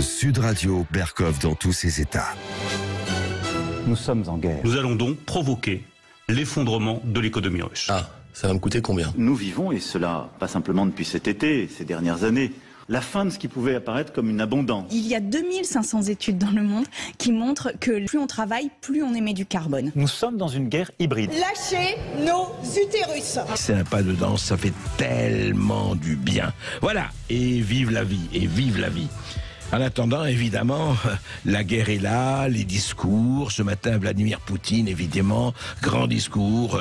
Sud Radio, Berkov dans tous ses états. Nous sommes en guerre. Nous allons donc provoquer l'effondrement de l'économie russe. Ah, ça va me coûter combien? Nous vivons, et cela pas simplement depuis cet été, ces dernières années, la fin de ce qui pouvait apparaître comme une abondance. Il y a 2500 études dans le monde qui montrent que plus on travaille, plus on émet du carbone. Nous sommes dans une guerre hybride. Lâchez nos utérus. C'est un pas de danse, ça fait tellement du bien. Voilà, et vive la vie, et vive la vie. En attendant, évidemment, la guerre est là, les discours. Ce matin, Vladimir Poutine, évidemment, grand discours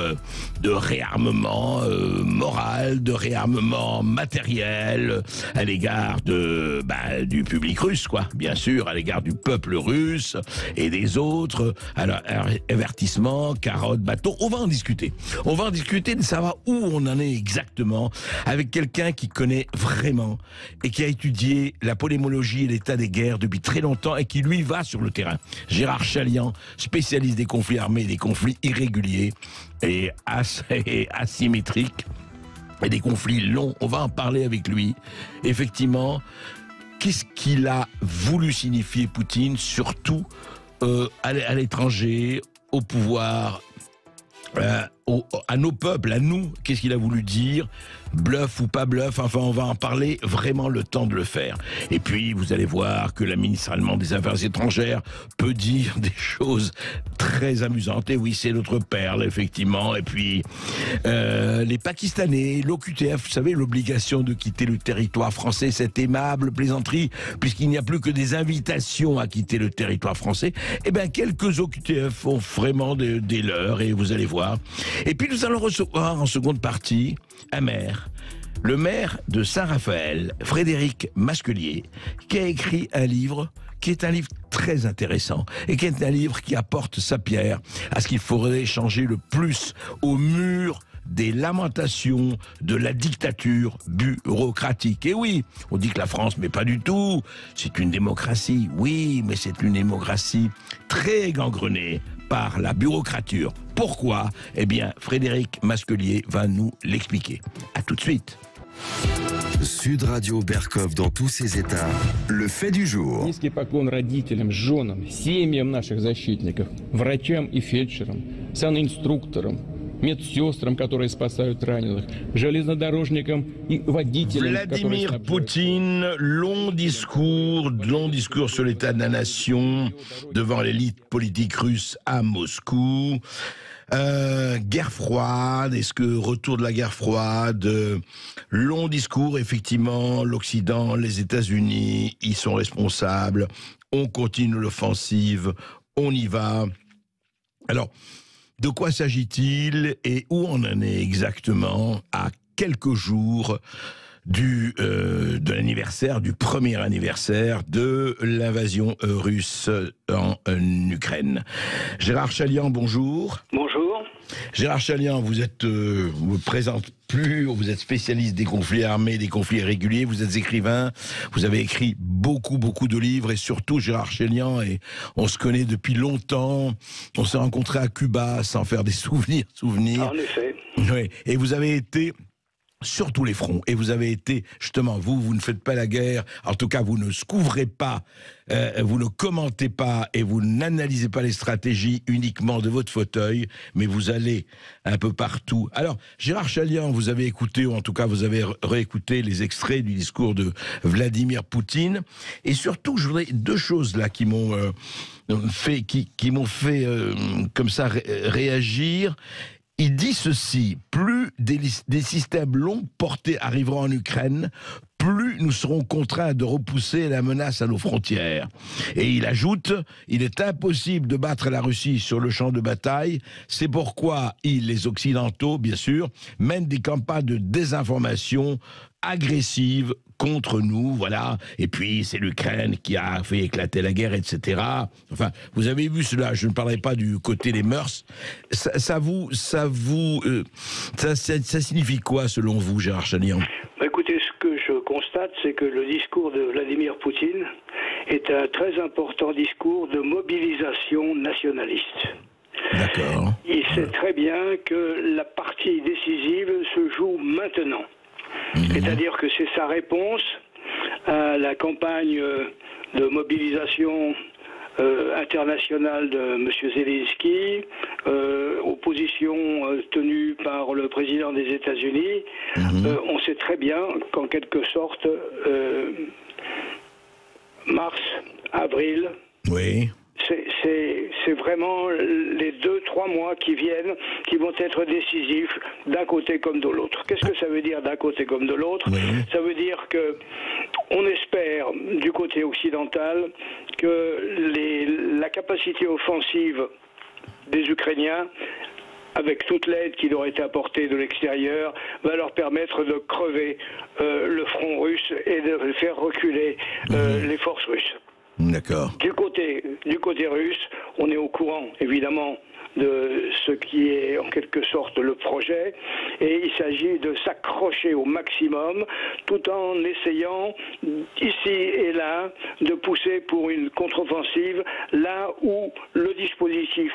de réarmement moral, de réarmement matériel à l'égard du public russe, quoi. Bien sûr, à l'égard du peuple russe et des autres. Alors, avertissement, carotte, bâton, on va en discuter. On va en discuter de savoir où on en est exactement avec quelqu'un qui connaît vraiment et qui a étudié la polémologie et l'état des guerres depuis très longtemps et qui lui va sur le terrain. Gérard Chaliand, spécialiste des conflits armés, des conflits irréguliers et asymétriques et des conflits longs. On va en parler avec lui. Effectivement, qu'est-ce qu'il a voulu signifier Poutine, surtout à l'étranger, au pouvoir, à nos peuples, à nous, qu'est-ce qu'il a voulu dire, bluff ou pas bluff, enfin on va en parler, vraiment le temps de le faire. Et puis vous allez voir que la ministre allemande des Affaires étrangères peut dire des choses très amusantes, et oui c'est notre perle effectivement, et puis les Pakistanais, l'OQTF, vous savez l'obligation de quitter le territoire français, cette aimable plaisanterie, puisqu'il n'y a plus que des invitations à quitter le territoire français, et bien quelques OQTF font vraiment des leurs, et vous allez voir. Et puis nous allons recevoir en seconde partie un maire, le maire de Saint-Raphaël, Frédéric Masquelier, qui a écrit un livre qui est un livre très intéressant et qui est un livre qui apporte sa pierre à ce qu'il faudrait changer le plus au mur des lamentations de la dictature bureaucratique. Et oui, on dit que la France, mais pas du tout, c'est une démocratie, oui, mais c'est une démocratie très gangrenée par la bureaucrature. Pourquoi? Eh bien, Frédéric Masquelier va nous l'expliquer. À tout de suite. Sud Radio, Berkov dans tous ses états. Le fait du jour. Низкий поклон родителям, женам, семьям наших защитников, врачам и фельдшерам, санинструкторам, медсестрам, которые спасают раненых, железнодорожникам и водителям, Vladimir Poutine, long discours sur l'état de la nation devant l'élite politique russe à Moscou. Guerre froide, est-ce que retour de la guerre froide, long discours, effectivement, l'Occident, les États-Unis, ils sont responsables, on continue l'offensive, on y va. Alors, de quoi s'agit-il et où on en est exactement à quelques jours de l'anniversaire, du premier anniversaire de l'invasion russe en Ukraine. Gérard Chaliand, bonjour. Bonjour. Gérard Chaliand, vous me présente plus, vous êtes spécialiste des conflits armés, des conflits irréguliers, vous êtes écrivain, vous avez écrit beaucoup de livres, et surtout Gérard Chaliand, et on se connaît depuis longtemps, on s'est rencontrés à Cuba sans faire des souvenirs. En effet. Oui, et vous avez été sur tous les fronts, et vous avez été, justement, vous ne faites pas la guerre, en tout cas vous ne couvrez pas, vous ne commentez pas, et vous n'analysez pas les stratégies uniquement de votre fauteuil, mais vous allez un peu partout. Alors, Gérard Chaliand, vous avez écouté, ou en tout cas vous avez réécouté les extraits du discours de Vladimir Poutine, et surtout, je voudrais deux choses là qui m'ont fait, comme ça réagir. Il dit ceci: plus des systèmes longs portés arriveront en Ukraine, plus nous serons contraints de repousser la menace à nos frontières. Et il ajoute, il est impossible de battre la Russie sur le champ de bataille, c'est pourquoi les Occidentaux, bien sûr, mènent des campagnes de désinformation agressives contre nous, voilà. Et puis, c'est l'Ukraine qui a fait éclater la guerre, etc. Enfin, vous avez vu cela, je ne parlerai pas du côté des mœurs. Ça signifie quoi, selon vous, Gérard Chaliand? Écoutez, ce que je constate, c'est que le discours de Vladimir Poutine est un très important discours de mobilisation nationaliste. D'accord. Il sait très bien que la partie décisive se joue maintenant. C'est-à-dire que c'est sa réponse à la campagne de mobilisation internationale de M. Zelensky, aux positions tenues par le président des États-Unis, on sait très bien qu'en quelque sorte, mars, avril, oui. C'est vraiment les 2-3 mois qui viennent, qui vont être décisifs d'un côté comme de l'autre. Qu'est-ce que ça veut dire d'un côté comme de l'autre? Ça veut dire que on espère du côté occidental que la capacité offensive des Ukrainiens, avec toute l'aide qui leur a été apportée de l'extérieur, va leur permettre de crever le front russe et de faire reculer les forces russes. D'accord. Du côté russe, on est au courant, évidemment, de ce qui est en quelque sorte le projet, et il s'agit de s'accrocher au maximum tout en essayant ici et là de pousser pour une contre-offensive là où le dispositif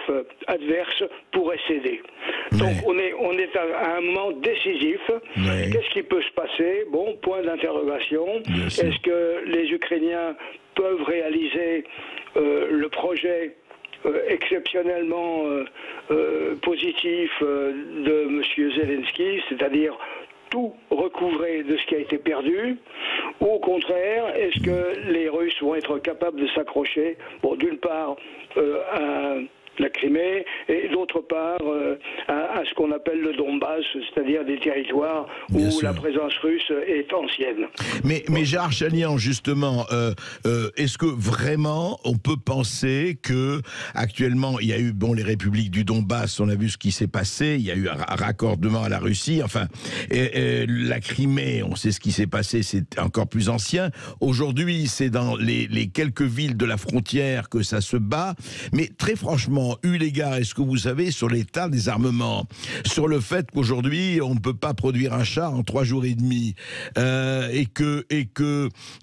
adverse pourrait céder. Donc on est à un moment décisif. Qu'est-ce qui peut se passer? Bon, point d'interrogation. Est-ce que les Ukrainiens peuvent réaliser le projet exceptionnellement positif de M. Zelensky, c'est-à-dire tout recouvrer de ce qui a été perdu, ou au contraire, est-ce que les Russes vont être capables de s'accrocher, bon, d'une part à la Crimée, et d'autre part à ce qu'on appelle le Donbass, c'est-à-dire des territoires où la présence russe est ancienne. Mais Gérard Chaliand, justement, est-ce que vraiment on peut penser que actuellement il y a eu les républiques du Donbass, on a vu ce qui s'est passé, il y a eu un raccordement à la Russie, enfin la Crimée, on sait ce qui s'est passé, c'est encore plus ancien. Aujourd'hui, c'est dans les quelques villes de la frontière que ça se bat, mais très franchement, eu l'égard, est-ce que vous savez, sur l'état des armements, sur le fait qu'aujourd'hui, on ne peut pas produire un char en 3 jours et demi, et que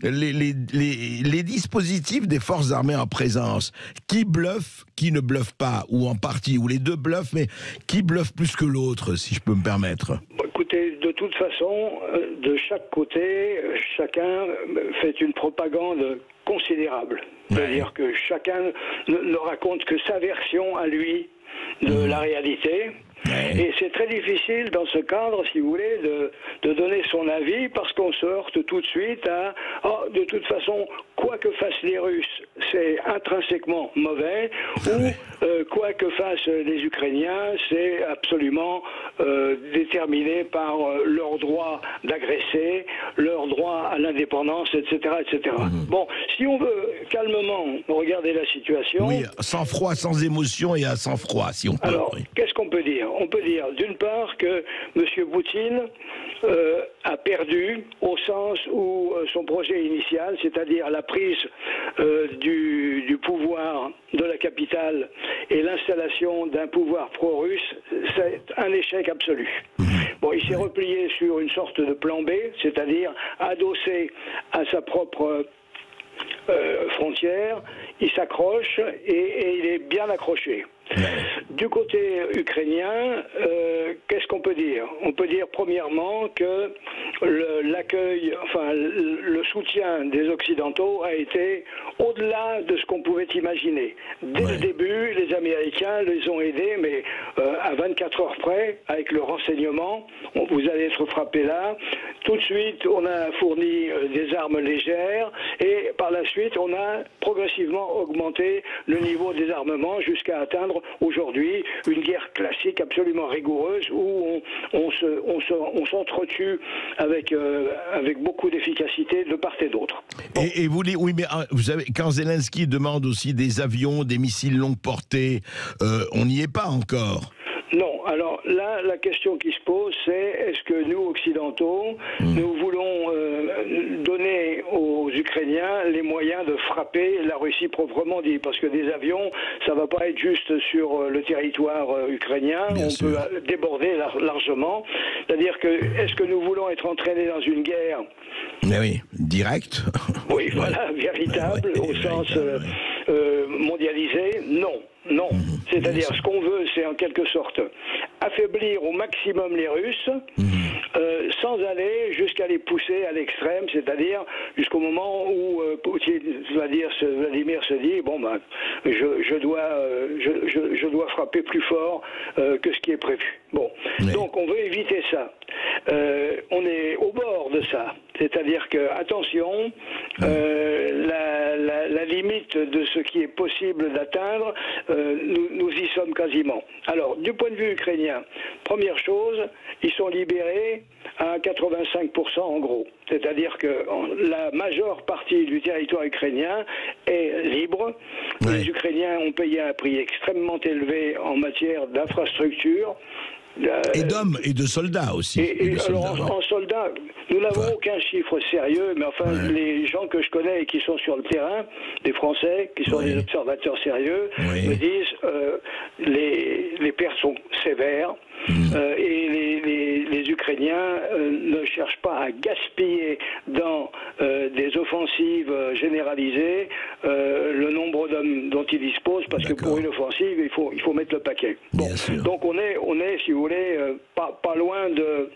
les dispositifs des forces armées en présence, qui bluffent, qui ne bluffent pas, ou en partie, ou les deux bluffent, mais qui bluffe plus que l'autre, si je peux me permettre? Écoutez, de toute façon, de chaque côté, chacun fait une propagande considérable. C'est-à-dire que chacun ne raconte que sa version à lui de la réalité. Et c'est très difficile dans ce cadre, si vous voulez, de donner son avis, parce qu'on se heurte tout de suite à de toute façon, quoi que fassent les Russes, c'est intrinsèquement mauvais, ou quoi que fassent les Ukrainiens, c'est absolument déterminé par leur droit d'agresser, leur droit à l'indépendance, etc., etc. Bon, si on veut calmement regarder la situation... Oui, sans froid, sans émotion et à sans froid, si on peut. Alors, qu'est-ce qu'on peut dire? On peut dire, d'une part, que M. Poutine a perdu au sens où son projet initial, c'est-à-dire la prise du pouvoir de la capitale et l'installation d'un pouvoir pro-russe, c'est un échec absolu. Bon, il s'est replié sur une sorte de plan B, c'est-à-dire adossé à sa propre frontière, il s'accroche et il est bien accroché. Du côté ukrainien, qu'est-ce qu'on peut dire? On peut dire premièrement que l'accueil, enfin le soutien des Occidentaux a été au-delà de ce qu'on pouvait imaginer. Dès le début, les Américains les ont aidés, mais à 24 heures près, avec le renseignement, vous allez être frappé là. Tout de suite, on a fourni des armes légères et par la suite, on a progressivement augmenté le niveau des armements jusqu'à atteindre aujourd'hui une guerre classique absolument rigoureuse où on s'entretue avec beaucoup d'efficacité de part et d'autre. Bon. Et vous, oui, mais vous savez, quand Zelensky demande aussi des avions, des missiles longue portée, on n'y est pas encore. Non, alors là, la question qui se pose, c'est est-ce que nous, Occidentaux, nous voulons donner aux Ukrainiens les moyens de frapper la Russie proprement dit? Parce que des avions, ça va pas être juste sur le territoire ukrainien, on peut déborder largement. C'est-à-dire que, est-ce que nous voulons être entraînés dans une guerre? Mais oui, direct. Oui, voilà, véritable, au sens mondialisé? Non. Non, c'est-à-dire ce qu'on veut, c'est en quelque sorte affaiblir au maximum les Russes sans aller jusqu'à les pousser à l'extrême, c'est-à-dire jusqu'au moment où Vladimir se dit bon ben je dois frapper plus fort que ce qui est prévu. Bon, donc on veut éviter ça. On est au bord de ça, c'est-à-dire que attention, la limite de ce qui est possible d'atteindre, nous y sommes quasiment. Alors, du point de vue ukrainien, première chose, ils sont libérés à 85% en gros. C'est-à-dire que la majeure partie du territoire ukrainien est libre. Ouais. Les Ukrainiens ont payé un prix extrêmement élevé en matière d'infrastructure. Et d'hommes et de soldats aussi. En soldats, nous n'avons aucun chiffre sérieux, mais enfin, les gens que je connais et qui sont sur le terrain, des Français, qui sont des observateurs sérieux, me disent les pertes sont sévères. Et les Ukrainiens ne cherchent pas à gaspiller dans des offensives généralisées le nombre d'hommes dont ils disposent, parce que pour une offensive, il faut mettre le paquet. Bon, donc on est, si vous voulez, pas loin de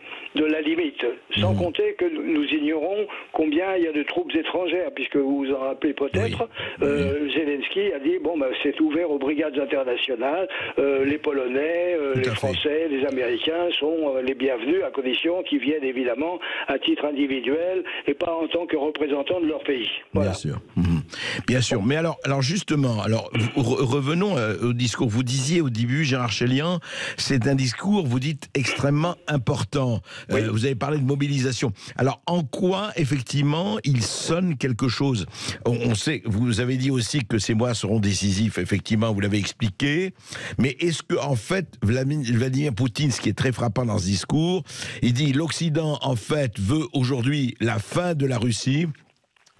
la limite, sans compter que nous ignorons combien il y a de troupes étrangères, puisque vous vous en rappelez peut-être, Zelensky a dit, bon, ben, c'est ouvert aux brigades internationales, les Polonais, les Français, les Américains sont les bienvenus, à condition qu'ils viennent évidemment à titre individuel et pas en tant que représentants de leur pays. Voilà. Bien sûr. Bien sûr. Mais alors justement, revenons au discours. Vous disiez au début, Gérard Chelian, c'est un discours, vous dites, extrêmement important. Vous avez parlé de mobilisation. Alors, en quoi, effectivement, il sonne quelque chose? On sait, vous avez dit aussi que ces mois seront décisifs, effectivement, vous l'avez expliqué. Mais est-ce que, en fait, Vladimir Poutine, ce qui est très frappant dans ce discours, il dit l'Occident, en fait, veut aujourd'hui la fin de la Russie,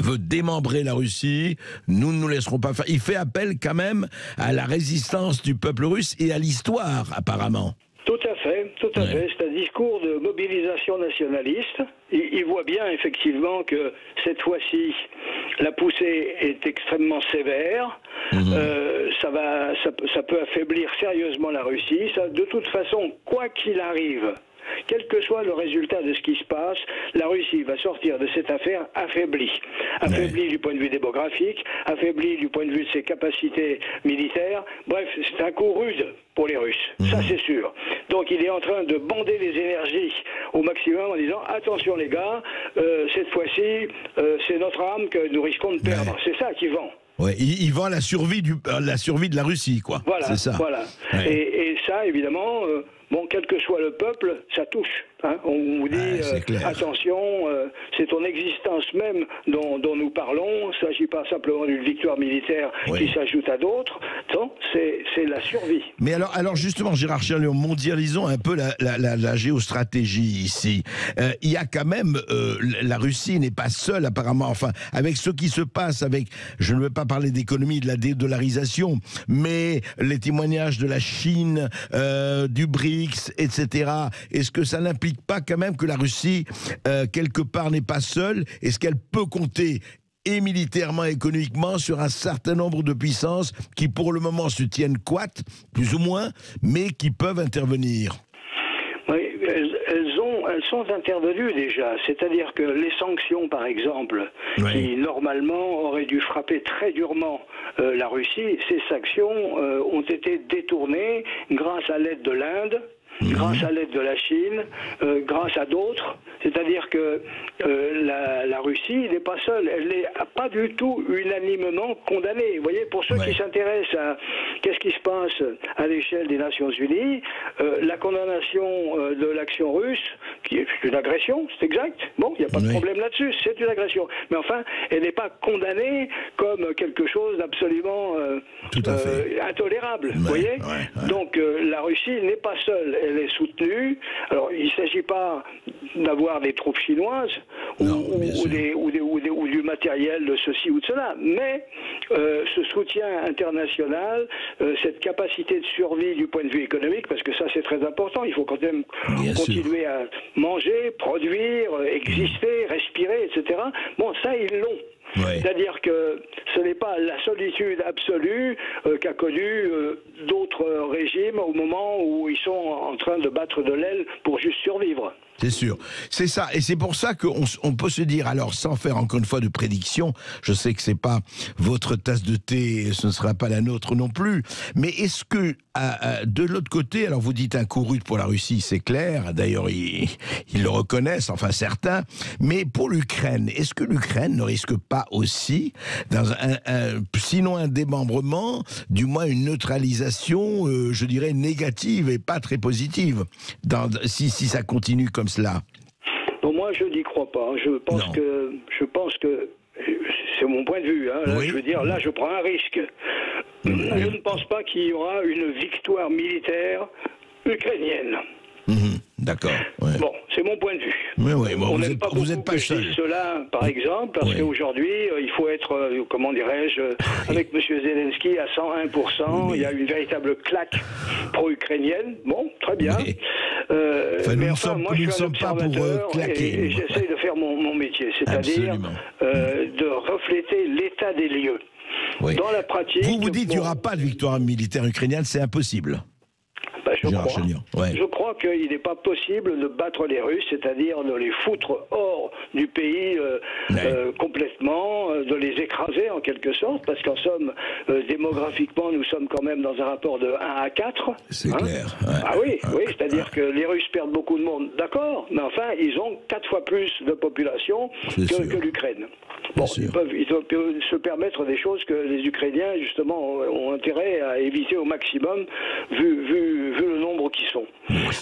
veut démembrer la Russie, nous ne nous laisserons pas faire. Il fait appel quand même à la résistance du peuple russe et à l'histoire, apparemment. Tout à fait, tout à fait. C'est un discours de mobilisation nationaliste. Il voit bien effectivement que cette fois-ci, la poussée est extrêmement sévère. Ça peut affaiblir sérieusement la Russie. De toute façon, quoi qu'il arrive, quel que soit le résultat de ce qui se passe, la Russie va sortir de cette affaire affaiblie. Affaiblie du point de vue démographique, affaiblie du point de vue de ses capacités militaires. Bref, c'est un coup rude pour les Russes, ça c'est sûr. Donc il est en train de bander les énergies au maximum en disant attention les gars, cette fois-ci, c'est notre arme que nous risquons de perdre. C'est ça qu'il vend. Ouais, il vend la survie de la Russie, quoi. Voilà, c'est ça. Voilà. Et ça, évidemment, bon, quel que soit le peuple, ça touche. Hein. On vous dit, attention, c'est ton existence même dont nous parlons. Il ne s'agit pas simplement d'une victoire militaire qui s'ajoute à d'autres. Non, c'est la survie. Mais alors justement, Gérard Chelian, mondialisons un peu la géostratégie ici. Il y a quand même, la Russie n'est pas seule apparemment, enfin, avec ce qui se passe, je ne veux pas parler d'économie, de la dédollarisation, mais les témoignages de la Chine, du BRICS, etc. Est-ce que ça n'implique pas quand même que la Russie, quelque part, n'est pas seule? Est-ce qu'elle peut compter et militairement, économiquement, sur un certain nombre de puissances qui, pour le moment, se tiennent coites, plus ou moins, mais qui peuvent intervenir? Oui, elles sont intervenues déjà. C'est-à-dire que les sanctions, par exemple, qui normalement auraient dû frapper très durement la Russie, ces sanctions ont été détournées grâce à l'aide de l'Inde, grâce à l'aide de la Chine, grâce à d'autres. C'est-à-dire que la Russie n'est pas seule. Elle n'est pas du tout unanimement condamnée. Vous voyez, pour ceux qui s'intéressent à qu'est-ce qui se passe à l'échelle des Nations Unies, la condamnation de l'action russe, qui est une agression, c'est exact. Bon, il n'y a pas de problème là-dessus, c'est une agression. Mais enfin, elle n'est pas condamnée comme quelque chose d'absolument intolérable. Vous voyez Donc, la Russie n'est pas seule. Elle est soutenue. Alors, il ne s'agit pas d'avoir des troupes chinoises ou du matériel de ceci ou de cela, mais ce soutien international, cette capacité de survie du point de vue économique, parce que ça c'est très important, il faut quand même continuer à manger, produire, exister, respirer, etc. Bon, ça ils l'ont. C'est-à-dire que ce n'est pas la solitude absolue qu'a connue d'autres régimes au moment où ils sont en train de battre de l'aile pour juste survivre. C'est sûr, c'est ça, et c'est pour ça qu'on peut se dire, alors sans faire encore une fois de prédiction, je sais que c'est pas votre tasse de thé, ce ne sera pas la nôtre non plus, mais est-ce que de l'autre côté, alors vous dites un coup rude pour la Russie, c'est clair, d'ailleurs ils le reconnaissent, enfin certains, mais pour l'Ukraine, est-ce que l'Ukraine ne risque pas aussi, dans sinon un démembrement, du moins une neutralisation, je dirais négative et pas très positive, si ça continue comme cela? Bon, moi, je n'y crois pas. Je pense que c'est mon point de vue. Hein. Là, je veux dire, là, je prends un risque. Je ne pense pas qu'il y aura une victoire militaire ukrainienne. D'accord. Ouais. Bon, c'est mon point de vue. Oui, bon, vous n'êtes pas seul. Cela, par exemple, parce qu'aujourd'hui, il faut être, comment dirais-je, avec M. Zelensky à 101%. Il y a une véritable claque pro-ukrainienne. Bon, très bien. Mais moi, je suis un observateur et j'essaie de faire mon métier, c'est-à-dire de refléter l'état des lieux. Dans la pratique... Vous dites qu'il n'y aura pas de victoire militaire ukrainienne, c'est impossible. Je crois qu'il n'est pas possible de battre les Russes, c'est-à-dire de les foutre hors du pays complètement, de les écraser en quelque sorte, parce qu'en somme, démographiquement, nous sommes quand même dans un rapport de 1 à 4. C'est clair. Ouais. Ah oui, c'est-à-dire que les Russes perdent beaucoup de monde, d'accord, mais enfin, ils ont 4 fois plus de population que l'Ukraine. Bon, ils peuvent se permettre des choses que les Ukrainiens, justement, ont intérêt à éviter au maximum, vu le nombre qu'ils sont.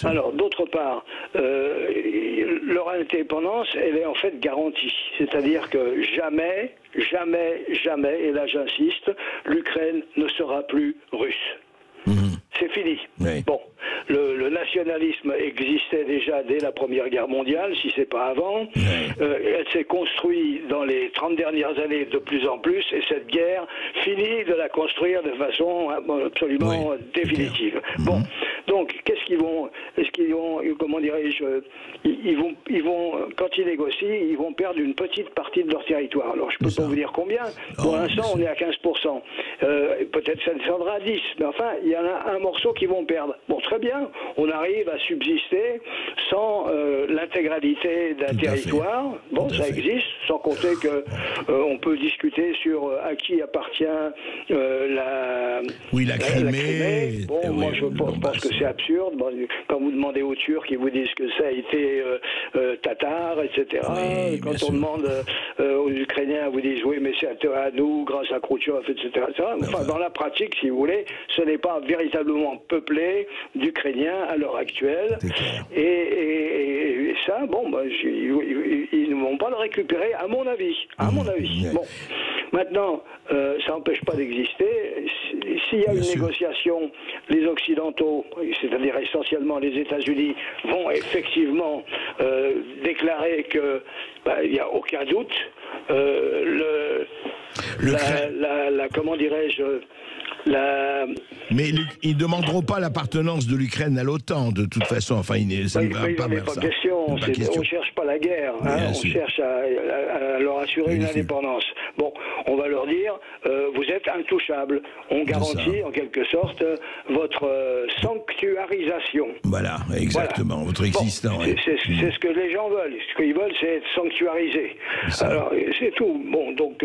Alors, d'autre part, leur indépendance, elle est en fait garantie. C'est-à-dire que jamais, et là j'insiste, l'Ukraine ne sera plus russe. C'est fini. Bon, le nationalisme existait déjà dès la Première Guerre mondiale, si c'est pas avant. Elle s'est construite dans les 30 dernières années de plus en plus, et cette guerre finit de la construire de façon absolument définitive. Bon, donc qu'est-ce qu'ils vont, comment dirais-je, ils vont, quand ils négocient, ils vont perdre une petite partie de leur territoire. Alors je peux pas vous dire combien. Pour l'instant, on est à 15%. Peut-être ça descendra à 10, mais enfin, il y en a un morceau qu'ils vont perdre. Bon, très bien, on arrive à subsister sans l'intégralité d'un territoire. Bon, ça existe, sans compter que on peut discuter sur à qui appartient la Crimée. Bon, moi je pense que c'est absurde. Bon, quand vous demandez aux Turcs, ils vous disent que ça a été tatar, etc. Quand on demande aux Ukrainiens, ils vous disent oui, mais c'est à nous, grâce à Khrouchtchev, etc. Enfin, dans la pratique, si vous voulez, ce n'est pas véritablement peuplé d'Ukrainiens à l'heure actuelle. Et ça, bon, ils ne vont pas le récupérer, à mon avis. Bon, maintenant, ça n'empêche pas d'exister. S'il y a une négociation, les Occidentaux, c'est-à-dire essentiellement les États-Unis, vont effectivement déclarer que il n'y a aucun doute. Comment dirais-je, Mais ils ne demanderont pas l'appartenance de l'Ukraine à l'OTAN, de toute façon. Enfin, ça ne va pas vers ça. On ne cherche pas la guerre, on cherche à leur assurer une indépendance. Bon, on va leur dire, vous êtes intouchables. On garantit en quelque sorte votre sanctuarisation. Voilà, exactement, votre existence. C'est ce que les gens veulent. Ce qu'ils veulent, c'est être sanctuarisés. Alors, c'est tout. Bon, donc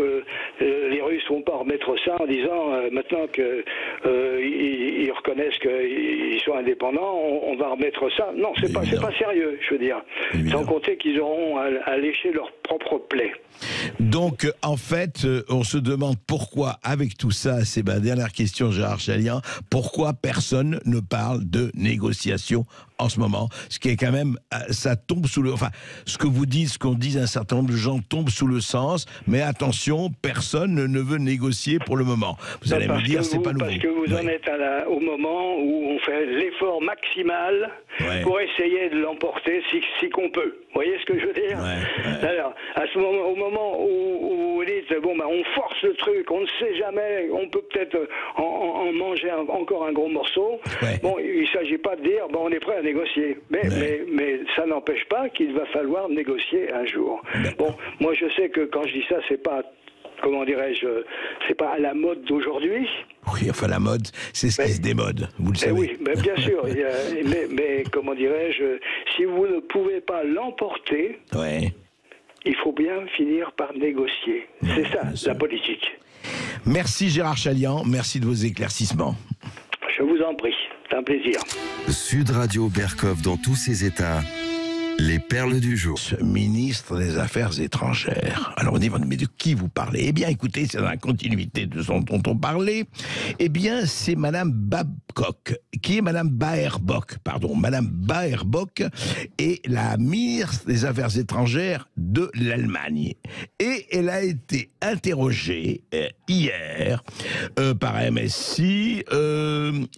les Russes ne vont pas remettre ça en disant, maintenant qu'ils reconnaissent qu'ils sont indépendants, on va remettre ça. Non, c'est pas sérieux, je veux dire. Sans compter qu'ils auront à lécher leur propre plaie. Donc, en fait, on se demande pourquoi, avec tout ça, c'est ma dernière question, Gérard Chaliand, pourquoi personne ne parle de négociation en ce moment, ce qui est quand même, ça tombe sous le... Enfin, ce que vous dites, ce qu'on dit un certain nombre de gens tombe sous le sens, mais attention, personne ne veut négocier pour le moment. Vous allez me dire, c'est pas nouveau. Parce que vous en êtes au moment où on fait l'effort maximal pour essayer de l'emporter si qu'on peut. Vous voyez ce que je veux dire? Alors, à ce moment, au moment où vous dites, bon, on force le truc, on ne sait jamais, on peut peut-être en manger encore un gros morceau. Bon, il ne s'agit pas de dire, on est prêt à négocier. Mais ça n'empêche pas qu'il va falloir négocier un jour. Bon, moi je sais que quand je dis ça, c'est pas, comment dirais-je, c'est pas à la mode d'aujourd'hui. Oui, enfin la mode, c'est ce qui se démode, vous le savez. Oui, mais bien sûr. Mais comment dirais-je, si vous ne pouvez pas l'emporter, Ouais. il faut bien finir par négocier. C'est ça, la politique. Merci Gérard Chalian, merci de vos éclaircissements. Je vous en prie, c'est un plaisir. Sud Radio Berkov dans tous ses états. Les perles du jour. Ministre des Affaires étrangères. Alors on dit, mais de qui vous parlez? Eh bien écoutez, c'est dans la continuité de ce dont on parlait. Eh bien c'est Madame Babcock, qui est Madame Baerbock, pardon. Madame Baerbock est la ministre des Affaires étrangères de l'Allemagne. Et elle a été interrogée hier par MSI.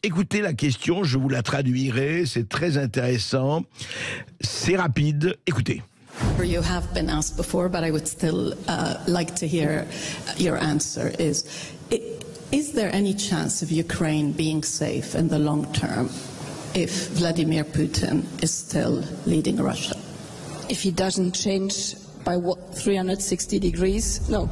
Écoutez la question, je vous la traduirai, c'est très intéressant. C'est rapide, écoutez. You have been asked before, but I would still like to hear your answer. Is there any chance of Ukraine being safe in the long term if Vladimir Putin is still leading Russia? If he doesn't change by 360 degrees, no.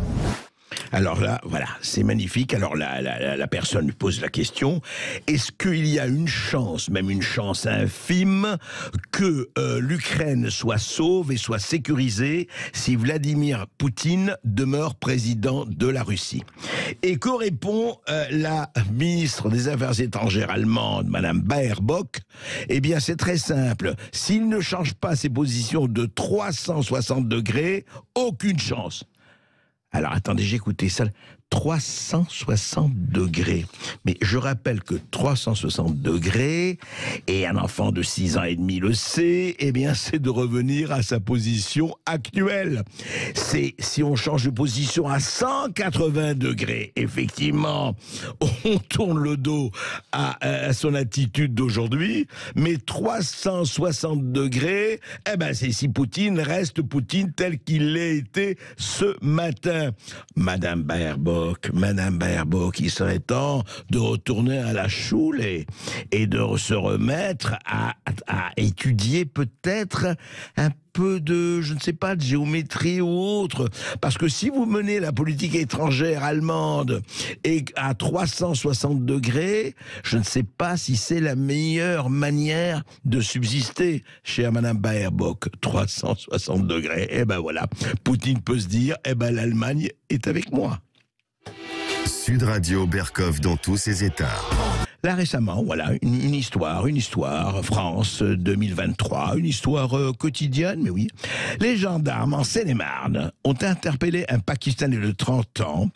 Alors là, voilà, c'est magnifique. Alors la personne lui pose la question, est-ce qu'il y a une chance, même une chance infime, que l'Ukraine soit sauve et soit sécurisée si Vladimir Poutine demeure président de la Russie? Et que répond la ministre des Affaires étrangères allemande, Madame Baerbock? Eh bien, c'est très simple. S'il ne change pas ses positions de 360 degrés, aucune chance. Alors, attendez, j'ai écouté ça. 360 degrés. Mais je rappelle que 360 degrés, et un enfant de 6 ans et demi le sait, eh bien, c'est de revenir à sa position actuelle. C'est si on change de position à 180 degrés, effectivement, on tourne le dos à son attitude d'aujourd'hui, mais 360 degrés, eh ben, c'est si Poutine reste Poutine tel qu'il l'a été ce matin. Madame Baerbock, il serait temps de retourner à la Schule et de se remettre à étudier peut-être un peu de, je ne sais pas, de géométrie ou autre. Parce que si vous menez la politique étrangère allemande et à 360 degrés, je ne sais pas si c'est la meilleure manière de subsister, chère Madame Baerbock. 360 degrés, eh ben voilà. Poutine peut se dire, eh ben l'Allemagne est avec moi. Sud Radio Berkov dans tous ses états. Là récemment, voilà, une histoire, France 2023, une histoire quotidienne, mais oui. Les gendarmes en Seine-et-Marne ont interpellé un Pakistanais de 30 ans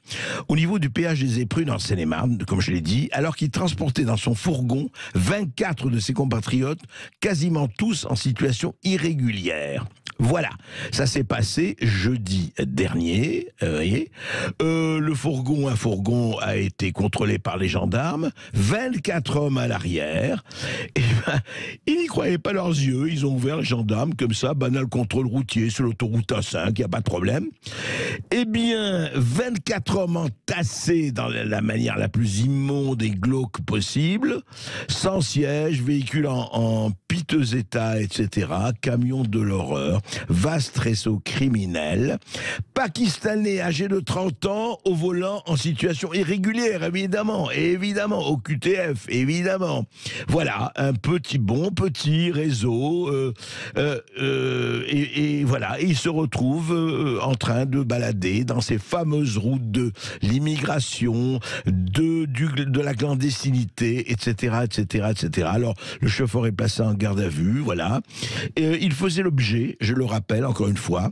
au niveau du péage des Éprunes en Seine-et-Marne, comme je l'ai dit, alors qu'il transportait dans son fourgon 24 de ses compatriotes, quasiment tous en situation irrégulière. Voilà, ça s'est passé jeudi dernier. Un fourgon a été contrôlé par les gendarmes, 24 hommes à l'arrière. Et ben, ils n'y croyaient pas leurs yeux. Ils ont ouvert les gendarmes comme ça, banal contrôle routier sur l'autoroute A5, il n'y a pas de problème. Eh bien, 24 hommes entassés dans la manière la plus immonde et glauque possible, sans siège, véhicule en piteux état, etc., camion de l'horreur. Vaste réseau criminel, pakistanais âgé de 30 ans au volant en situation irrégulière, évidemment, au QTF, évidemment. Voilà, un petit réseau, et voilà, il se retrouve en train de balader dans ces fameuses routes de l'immigration, de la clandestinité, etc., etc., etc. Alors, le chauffeur est placé en garde à vue, voilà. Il faisait l'objet, je le rappelle encore une fois,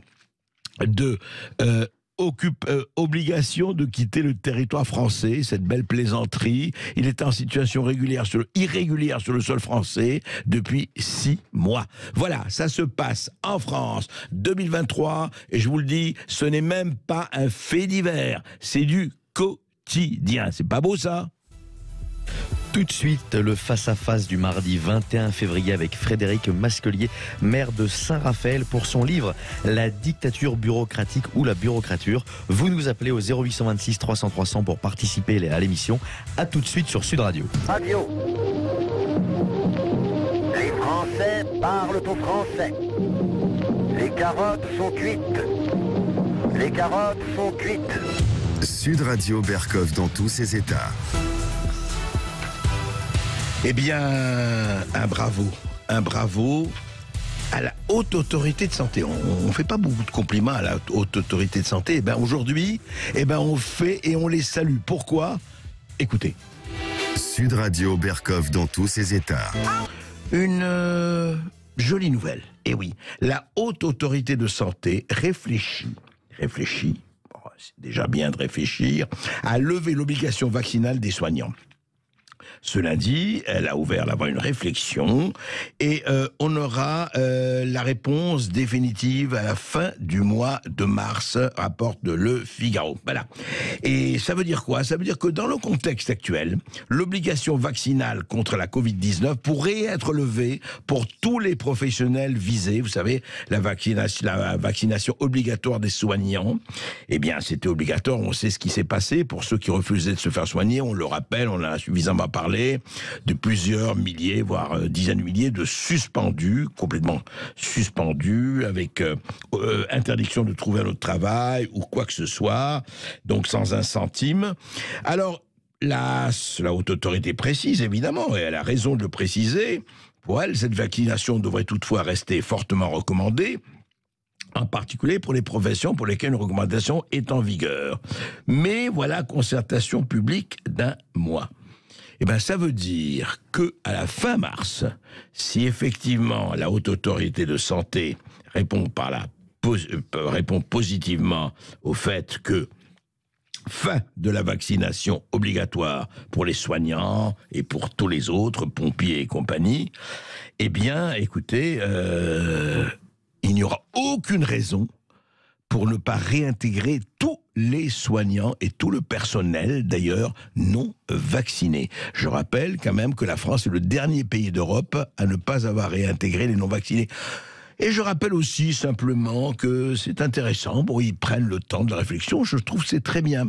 de obligation de quitter le territoire français, cette belle plaisanterie. Il était en situation irrégulière sur le sol français depuis 6 mois. Voilà, ça se passe en France 2023, et je vous le dis, ce n'est même pas un fait divers, c'est du quotidien. C'est pas beau ça ? Tout de suite, le face-à-face du mardi 21 février avec Frédéric Masquelier, maire de Saint-Raphaël, pour son livre « La dictature bureaucratique ou la bureaucrature ». Vous nous appelez au 0826 300 300 pour participer à l'émission. A tout de suite sur Sud Radio. Radio. Les Français parlent au français. Les carottes sont cuites. Les carottes sont cuites. Sud Radio Berkov dans tous ses états. Eh bien, un bravo à la haute autorité de santé. On ne fait pas beaucoup de compliments à la haute autorité de santé. Eh bien, aujourd'hui, on fait et on les salue. Pourquoi? Écoutez. Sud Radio Berkov dans tous ses états. Une jolie nouvelle. Eh oui, la haute autorité de santé réfléchit, c'est déjà bien de réfléchir, à lever l'obligation vaccinale des soignants. Ce lundi, elle a ouvert là-bas une réflexion et on aura la réponse définitive à la fin du mois de mars, rapporte Le Figaro. Voilà. Et ça veut dire quoi? Ça veut dire que dans le contexte actuel, l'obligation vaccinale contre la Covid-19 pourrait être levée pour tous les professionnels visés. Vous savez, la vaccination obligatoire des soignants, eh bien, c'était obligatoire. On sait ce qui s'est passé. Pour ceux qui refusaient de se faire soigner, on le rappelle, on en a suffisamment parlé, de plusieurs milliers, voire dizaines de milliers de suspendus, complètement suspendus, avec interdiction de trouver un autre travail ou quoi que ce soit, donc sans un centime. Alors, la haute autorité précise, évidemment, et elle a raison de le préciser, pour elle, cette vaccination devrait toutefois rester fortement recommandée, en particulier pour les professions pour lesquelles une recommandation est en vigueur. Mais voilà, concertation publique d'1 mois. Eh bien, ça veut dire que à la fin mars, si effectivement la haute autorité de santé répond positivement au fait que fin de la vaccination obligatoire pour les soignants et pour tous les autres, pompiers et compagnie, eh bien, écoutez, il n'y aura aucune raison pour ne pas réintégrer tous les soignants et tout le personnel, d'ailleurs, non vaccinés. Je rappelle quand même que la France est le dernier pays d'Europe à ne pas avoir réintégré les non-vaccinés. Et je rappelle aussi simplement que c'est intéressant, bon, ils prennent le temps de la réflexion, je trouve que c'est très bien.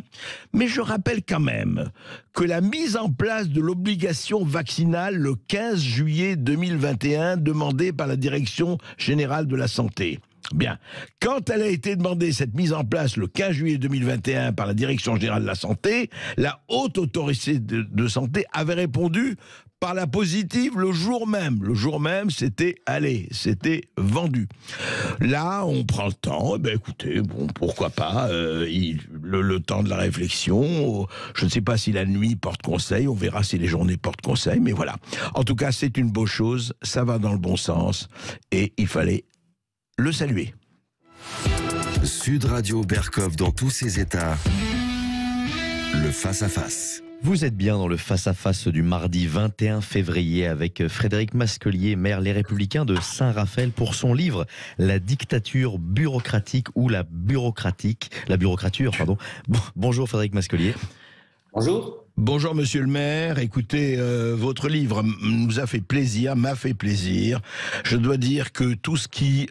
Mais je rappelle quand même que la mise en place de l'obligation vaccinale le 15 juillet 2021, demandée par la Direction générale de la santé. Bien, quand elle a été demandée, cette mise en place le 15 juillet 2021 par la Direction générale de la santé, la haute autorité de santé avait répondu par la positive le jour même. Le jour même, c'était vendu. Là, on prend le temps. Écoutez, bon, pourquoi pas, le temps de la réflexion. Je ne sais pas si la nuit porte conseil. On verra si les journées portent conseil. Mais voilà. En tout cas, c'est une bonne chose. Ça va dans le bon sens. Et il fallait le saluer. Sud Radio Berkov dans tous ses états. Le face-à-face. Vous êtes bien dans le face-à-face du mardi 21 février avec Frédéric Masquelier, maire Les Républicains de Saint-Raphaël, pour son livre « La dictature bureaucratique » ou la bureaucrature, pardon. Bonjour Frédéric Masquelier. Bonjour. Bonjour Monsieur le maire, écoutez, votre livre nous a fait plaisir, m'a fait plaisir. Je dois dire que tout ce qui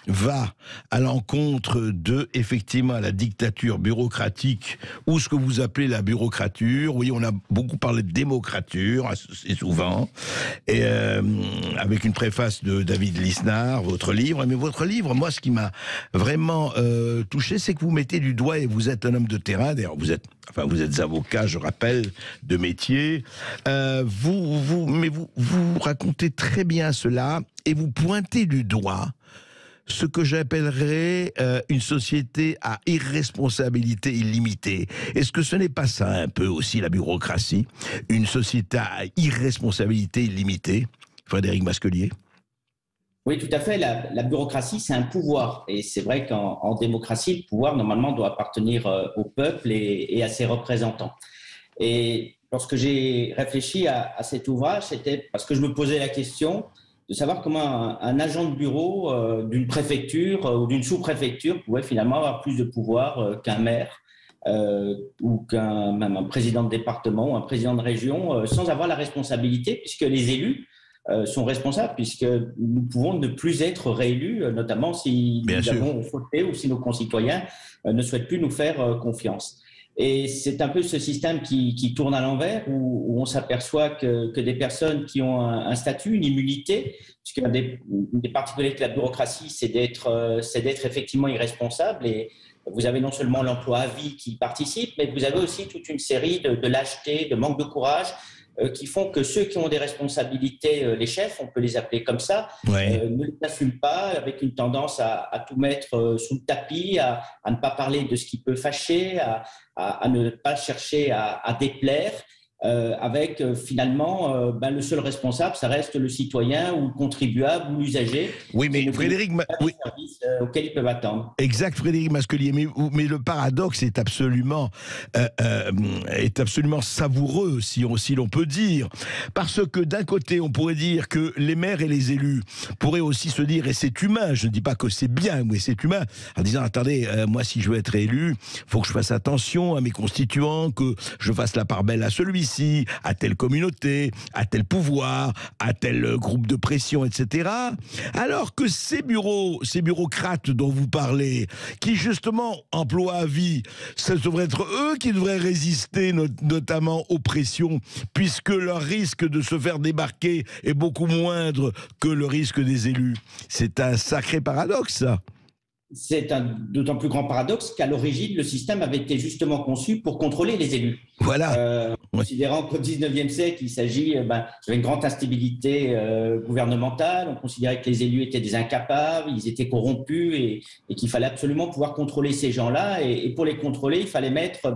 va à l'encontre de, effectivement, la dictature bureaucratique, ou ce que vous appelez la bureaucrature, oui, on a beaucoup parlé de démocrature, assez souvent, et avec une préface de David Lisnard, votre livre. Mais votre livre, moi, ce qui m'a vraiment touché, c'est que vous mettez du doigt, et vous êtes un homme de terrain, d'ailleurs, vous êtes avocat, je rappelle, de métier. Vous racontez très bien cela et vous pointez du doigt ce que j'appellerais une société à irresponsabilité illimitée. Est-ce que ce n'est pas ça un peu aussi la bureaucratie? Une société à irresponsabilité illimitée, Frédéric Masquelier? Oui, tout à fait. La bureaucratie, c'est un pouvoir. Et c'est vrai qu'en démocratie, le pouvoir, normalement, doit appartenir au peuple et à ses représentants. Et lorsque j'ai réfléchi à cet ouvrage, c'était parce que je me posais la question de savoir comment un agent de bureau d'une préfecture ou d'une sous-préfecture pouvait finalement avoir plus de pouvoir qu'un maire ou même un président de département ou un président de région sans avoir la responsabilité, puisque les élus sont responsables, puisque nous pouvons ne plus être réélus, notamment si nous avons fauté ou si nos concitoyens ne souhaitent plus nous faire confiance. Et c'est un peu ce système qui tourne à l'envers, où on s'aperçoit que des personnes qui ont un statut, une immunité, puisqu'une des particularités de la bureaucratie, c'est d'être effectivement irresponsable. Et vous avez non seulement l'emploi à vie qui participe, mais vous avez aussi toute une série de lâcheté, de manque de courage, qui font que ceux qui ont des responsabilités, les chefs, on peut les appeler comme ça, ne les assument pas, avec une tendance à tout mettre sous le tapis, à ne pas parler de ce qui peut fâcher, à ne pas chercher à déplaire. Avec finalement le seul responsable, ça reste le citoyen ou le contribuable ou l'usager. Oui, mais Frédéric, service auquel ils peuvent attendre. Exact, Frédéric Masquelier. Mais le paradoxe est absolument savoureux, si l'on peut dire, parce que d'un côté, on pourrait dire que les maires et les élus pourraient aussi se dire, et c'est humain. Je ne dis pas que c'est bien, mais c'est humain, en disant attendez, moi si je veux être élu, faut que je fasse attention à mes constituants, que je fasse la part belle à celui-ci, à telle communauté, à tel pouvoir, à tel groupe de pression, etc. Alors que ces bureaucrates dont vous parlez, qui justement emploient à vie, ça devrait être eux qui devraient résister notamment aux pressions, puisque leur risque de se faire débarquer est beaucoup moindre que le risque des élus. C'est un sacré paradoxe, ça. C'est un d'autant plus grand paradoxe qu'à l'origine, le système avait été justement conçu pour contrôler les élus. Voilà. Considérant qu'au 19e siècle, il s'agit d'une grande instabilité gouvernementale, on considérait que les élus étaient des incapables, ils étaient corrompus et qu'il fallait absolument pouvoir contrôler ces gens-là. Et pour les contrôler, il fallait mettre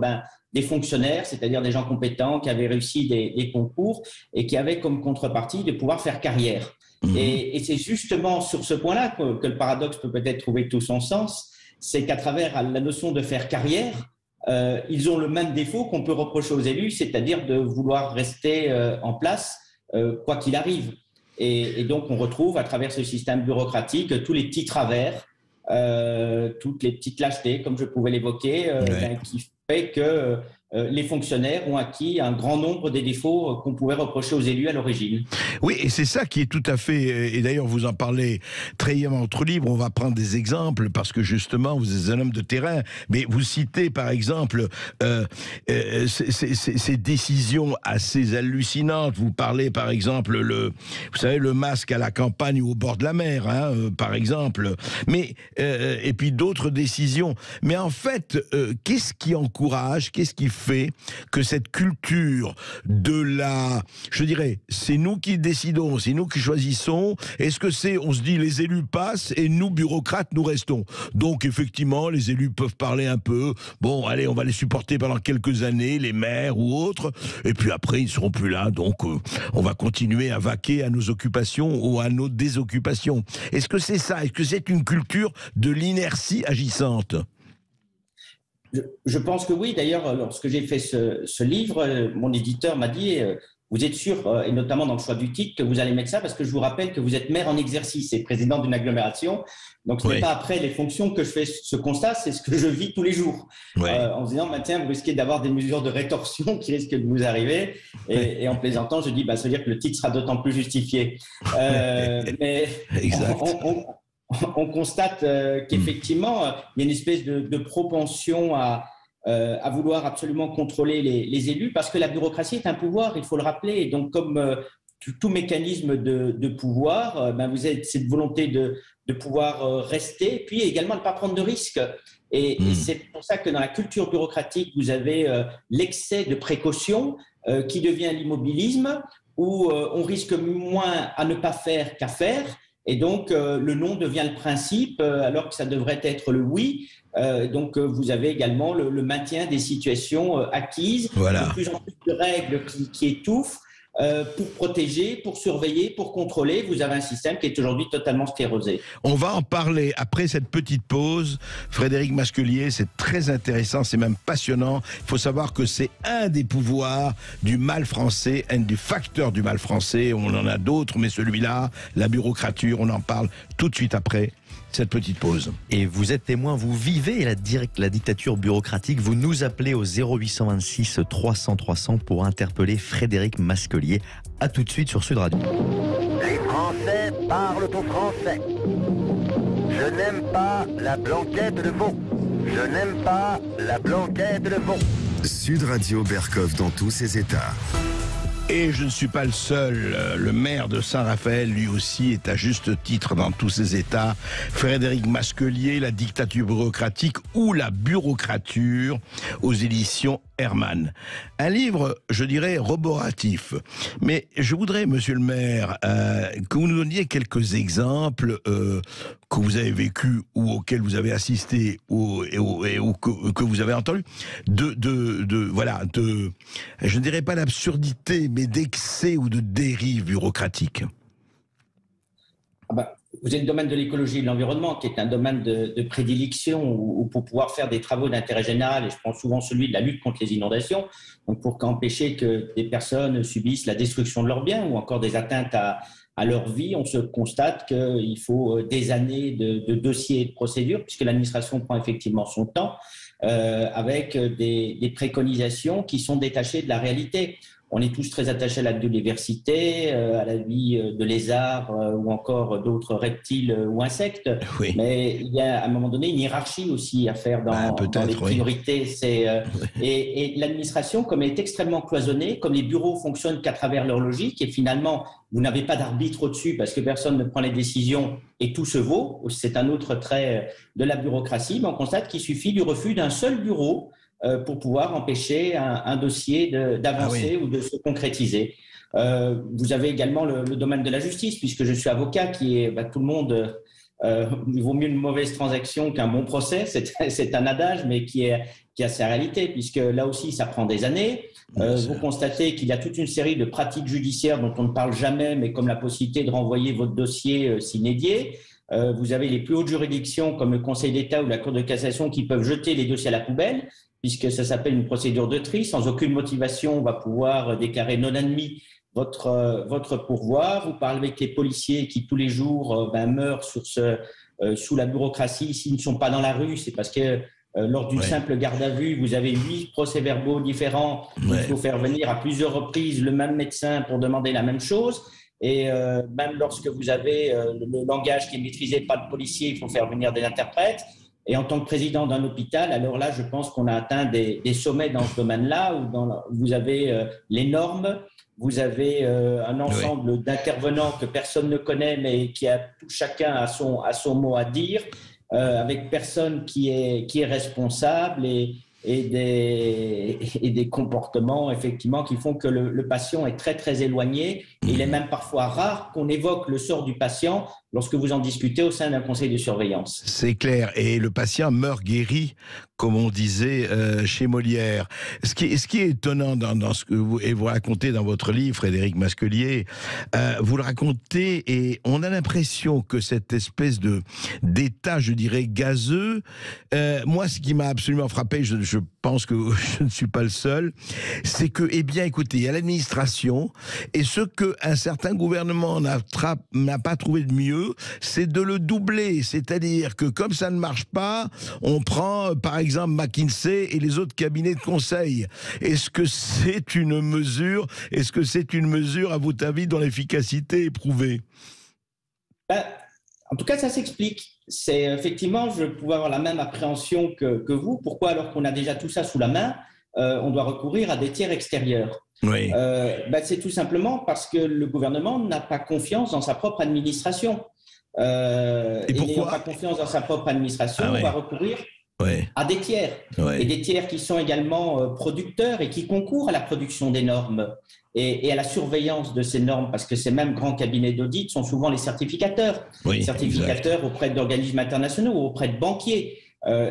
des fonctionnaires, c'est-à-dire des gens compétents qui avaient réussi des concours et qui avaient comme contrepartie de pouvoir faire carrière. Et c'est justement sur ce point-là que le paradoxe peut peut-être trouver tout son sens, c'est qu'à travers la notion de faire carrière, ils ont le même défaut qu'on peut reprocher aux élus, c'est-à-dire de vouloir rester en place quoi qu'il arrive. Et donc on retrouve à travers ce système bureaucratique tous les petits travers, toutes les petites lâchetés, comme je pouvais l'évoquer, qui fait que les fonctionnaires ont acquis un grand nombre des défauts qu'on pouvait reprocher aux élus à l'origine. Oui, et c'est ça qui est tout à fait... Et d'ailleurs, vous en parlez très bien en Entre Libre. On va prendre des exemples parce que justement, vous êtes un homme de terrain. Mais vous citez, par exemple, ces décisions assez hallucinantes. Vous parlez, par exemple, vous savez, le masque à la campagne ou au bord de la mer, par exemple. Mais et puis d'autres décisions. Mais en fait, qu'est-ce qui encourage, qu'est-ce qui fait que cette culture je dirais, c'est nous qui décidons, c'est nous qui choisissons, est-ce que on se dit les élus passent et nous, bureaucrates, nous restons. Donc effectivement, les élus peuvent parler un peu, bon allez, on va les supporter pendant quelques années, les maires ou autres, et puis après ils ne seront plus là, donc on va continuer à vaquer à nos occupations ou à nos désoccupations. Est-ce que c'est ça? Est-ce que c'est une culture de l'inertie agissante? Je pense que oui. D'ailleurs, lorsque j'ai fait ce livre, mon éditeur m'a dit vous êtes sûr, et notamment dans le choix du titre, que vous allez mettre ça, parce que je vous rappelle que vous êtes maire en exercice et président d'une agglomération. Donc, ce n'est pas après les fonctions que je fais ce constat, c'est ce que je vis tous les jours. En se disant, tiens, vous risquez d'avoir des mesures de rétorsion qui risquent de vous arriver. Et en plaisantant, je dis, ça veut dire que le titre sera d'autant plus justifié. Mais on constate qu'effectivement, il y a une espèce de propension à vouloir absolument contrôler les élus, parce que la bureaucratie est un pouvoir, il faut le rappeler. Et donc, comme tout mécanisme de pouvoir, vous avez cette volonté de pouvoir rester, puis également de ne pas prendre de risques. Et c'est pour ça que dans la culture bureaucratique, vous avez l'excès de précaution qui devient l'immobilisme, où on risque moins à ne pas faire qu'à faire. Et donc, le non devient le principe, alors que ça devrait être le oui. Donc, vous avez également le maintien des situations acquises, de plus en plus de règles qui étouffent pour protéger, pour surveiller, pour contrôler. Vous avez un système qui est aujourd'hui totalement sclérosé. On va en parler après cette petite pause. Frédéric Masquelier, c'est très intéressant, c'est même passionnant. Il faut savoir que c'est un des pouvoirs du mal français, un des facteurs du mal français. On en a d'autres, mais celui-là, la bureaucrature, on en parle tout de suite après cette petite pause. Et vous êtes témoin, vous vivez la dictature bureaucratique, vous nous appelez au 0826 300 300 pour interpeller Frédéric Masquelier. À tout de suite sur Sud Radio. Les Français parlent au français. Je n'aime pas la blanquette de veau. Je n'aime pas la blanquette de veau. Sud Radio Berkov dans tous ses états. Et je ne suis pas le seul, le maire de Saint-Raphaël, lui aussi, est à juste titre dans tous ses états. Frédéric Masquelier, la dictature bureaucratique ou la bureaucrature, aux éditions Herman. Un livre, je dirais, roboratif. Mais je voudrais, monsieur le maire, que vous nous donniez quelques exemples que vous avez vécu ou auxquels vous avez assisté ou que vous avez entendu voilà, je ne dirais pas d'absurdité, mais d'excès ou de dérive bureaucratique. Vous avez le domaine de l'écologie et de l'environnement, qui est un domaine de prédilection où pour pouvoir faire des travaux d'intérêt général, et je prends souvent celui de la lutte contre les inondations, donc pour empêcher que des personnes subissent la destruction de leurs biens ou encore des atteintes à leur vie, on se constate qu'il faut des années de dossiers et de procédures, puisque l'administration prend effectivement son temps, avec des préconisations qui sont détachées de la réalité. On est tous très attachés à la biodiversité, à la vie de lézards ou encore d'autres reptiles ou insectes. Oui. Mais il y a à un moment donné une hiérarchie aussi à faire dans les priorités. Et l'administration, comme elle est extrêmement cloisonnée, comme les bureaux fonctionnent qu'à travers leur logique, et finalement, vous n'avez pas d'arbitre au-dessus parce que personne ne prend les décisions et tout se vaut. C'est un autre trait de la bureaucratie. Mais on constate qu'il suffit du refus d'un seul bureau pour pouvoir empêcher un dossier d'avancer ou de se concrétiser. Vous avez également le domaine de la justice, puisque je suis avocat, qui est tout le monde, il vaut mieux une mauvaise transaction qu'un bon procès, c'est un adage, mais qui a sa réalité, puisque là aussi ça prend des années. Vous constatez qu'il y a toute une série de pratiques judiciaires dont on ne parle jamais, mais comme la possibilité de renvoyer votre dossier sine die. Vous avez les plus hautes juridictions comme le Conseil d'État ou la Cour de cassation qui peuvent jeter les dossiers à la poubelle, puisque ça s'appelle une procédure de tri. Sans aucune motivation, on va pouvoir déclarer non admis votre pourvoi. Vous parlez avec les policiers qui tous les jours meurent sous la bureaucratie. S'ils ne sont pas dans la rue, c'est parce que lors d'une simple garde à vue, vous avez 8 procès-verbaux différents. Il faut faire venir à plusieurs reprises le même médecin pour demander la même chose. Et même lorsque vous avez le langage qui est maîtrisé par le policier, il faut faire venir des interprètes. Et en tant que président d'un hôpital, alors là, je pense qu'on a atteint des sommets dans ce domaine-là, où vous avez les normes, vous avez un ensemble d'intervenants que personne ne connaît, mais qui a tout chacun a son mot à dire, avec personne qui est responsable et des comportements effectivement qui font que le patient est très très éloigné. Et il est même parfois rare qu'on évoque le sort du patient lorsque vous en discutez au sein d'un conseil de surveillance. C'est clair, et le patient meurt guéri, comme on disait chez Molière. Ce qui est étonnant dans ce que vous racontez dans votre livre, Frédéric Masquelier, vous le racontez et on a l'impression que cette espèce d'état, je dirais, gazeux, moi ce qui m'a absolument frappé, je pense que je ne suis pas le seul, c'est que, eh bien écoutez, il y a l'administration, et ce qu'un certain gouvernement n'a pas trouvé de mieux, c'est de le doubler, c'est-à-dire que comme ça ne marche pas, on prend par exemple McKinsey et les autres cabinets de conseil. Est-ce que c'est une mesure à votre avis dont l'efficacité est prouvée? En tout cas, ça s'explique. C'est effectivement, je pouvais avoir la même appréhension que vous. Pourquoi, alors qu'on a déjà tout ça sous la main, on doit recourir à des tiers extérieurs? Oui. C'est tout simplement parce que le gouvernement n'a pas confiance dans sa propre administration. Et pourquoi? N'ayant pas confiance dans sa propre administration, on va recourir à des tiers. Et des tiers qui sont également producteurs et qui concourent à la production des normes et à la surveillance de ces normes, parce que ces mêmes grands cabinets d'audit sont souvent les certificateurs. Certificateurs auprès d'organismes internationaux ou auprès de banquiers.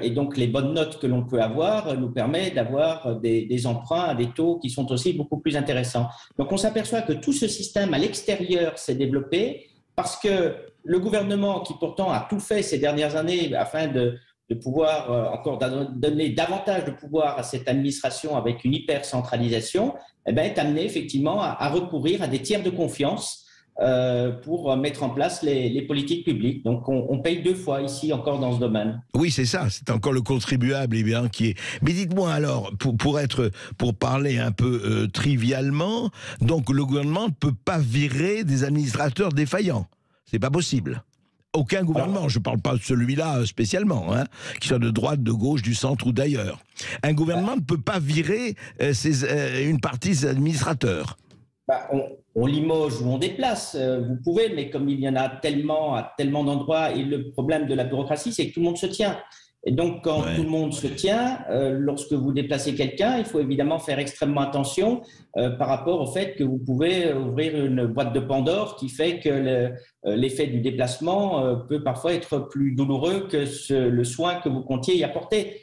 Et donc, les bonnes notes que l'on peut avoir nous permettent d'avoir des emprunts à des taux qui sont aussi beaucoup plus intéressants. Donc, on s'aperçoit que tout ce système à l'extérieur s'est développé parce que le gouvernement, qui pourtant a tout fait ces dernières années afin de pouvoir encore donner davantage de pouvoir à cette administration avec une hyper-centralisation, est amené effectivement à recourir à des tiers de confiance pour mettre en place les politiques publiques. Donc, on paye deux fois ici encore dans ce domaine. Oui, c'est ça. C'est encore le contribuable qui est. Mais dites-moi alors, pour parler un peu trivialement, donc le gouvernement ne peut pas virer des administrateurs défaillants. C'est pas possible. Aucun gouvernement, je ne parle pas de celui-là spécialement, qui soit de droite, de gauche, du centre ou d'ailleurs. Un gouvernement ne peut pas virer une partie de ses administrateurs. On limoge ou on déplace, vous pouvez, mais comme il y en a tellement à tellement d'endroits, et le problème de la bureaucratie, c'est que tout le monde se tient. Et donc, quand tout le monde se tient, lorsque vous déplacez quelqu'un, il faut évidemment faire extrêmement attention par rapport au fait que vous pouvez ouvrir une boîte de Pandore qui fait que l'effet du déplacement peut parfois être plus douloureux que le soin que vous comptiez y apporter.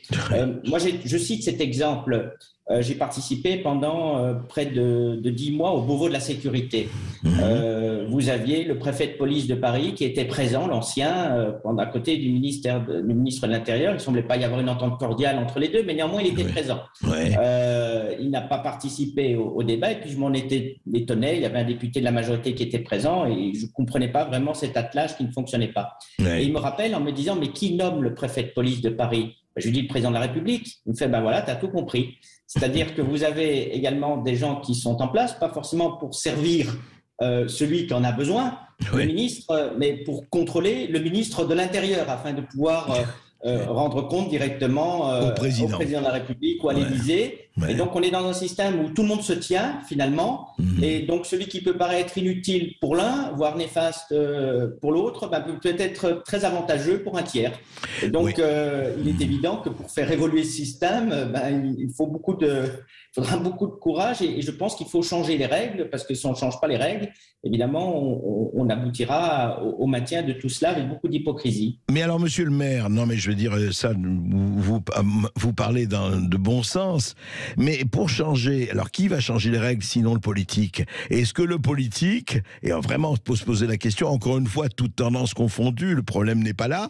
Moi, je cite cet exemple. J'ai participé pendant près de 10 mois au Beauvau de la sécurité. Vous aviez le préfet de police de Paris qui était présent, l'ancien, à côté du ministre de l'Intérieur. Il ne semblait pas y avoir une entente cordiale entre les deux, mais néanmoins, il était présent. Il n'a pas participé au débat et puis je m'en étais étonné. Il y avait un député de la majorité qui était présent et je ne comprenais pas vraiment cet attelage qui ne fonctionnait pas. Et il me rappelle en me disant « Mais qui nomme le préfet de police de Paris ?» Je lui dis « Le président de la République ». Il me fait « Ben voilà, tu as tout compris ». C'est-à-dire que vous avez également des gens qui sont en place, pas forcément pour servir celui qui en a besoin, le ministre, mais pour contrôler le ministre de l'Intérieur afin de pouvoir rendre compte directement au président de la République ou à l'Élysée. Et donc, on est dans un système où tout le monde se tient, finalement, et donc celui qui peut paraître inutile pour l'un, voire néfaste pour l'autre, peut être très avantageux pour un tiers. Et donc, il est évident que pour faire évoluer ce système, il faudra beaucoup de courage et je pense qu'il faut changer les règles, parce que si on ne change pas les règles, évidemment, on aboutira au maintien de tout cela avec beaucoup d'hypocrisie. Mais alors, monsieur le maire, non mais je veux dire, ça, vous parlez de bon sens, mais pour changer, alors qui va changer les règles sinon le politique? Est-ce que le politique, et vraiment pour se poser la question, encore une fois, toute tendance confondue, le problème n'est pas là,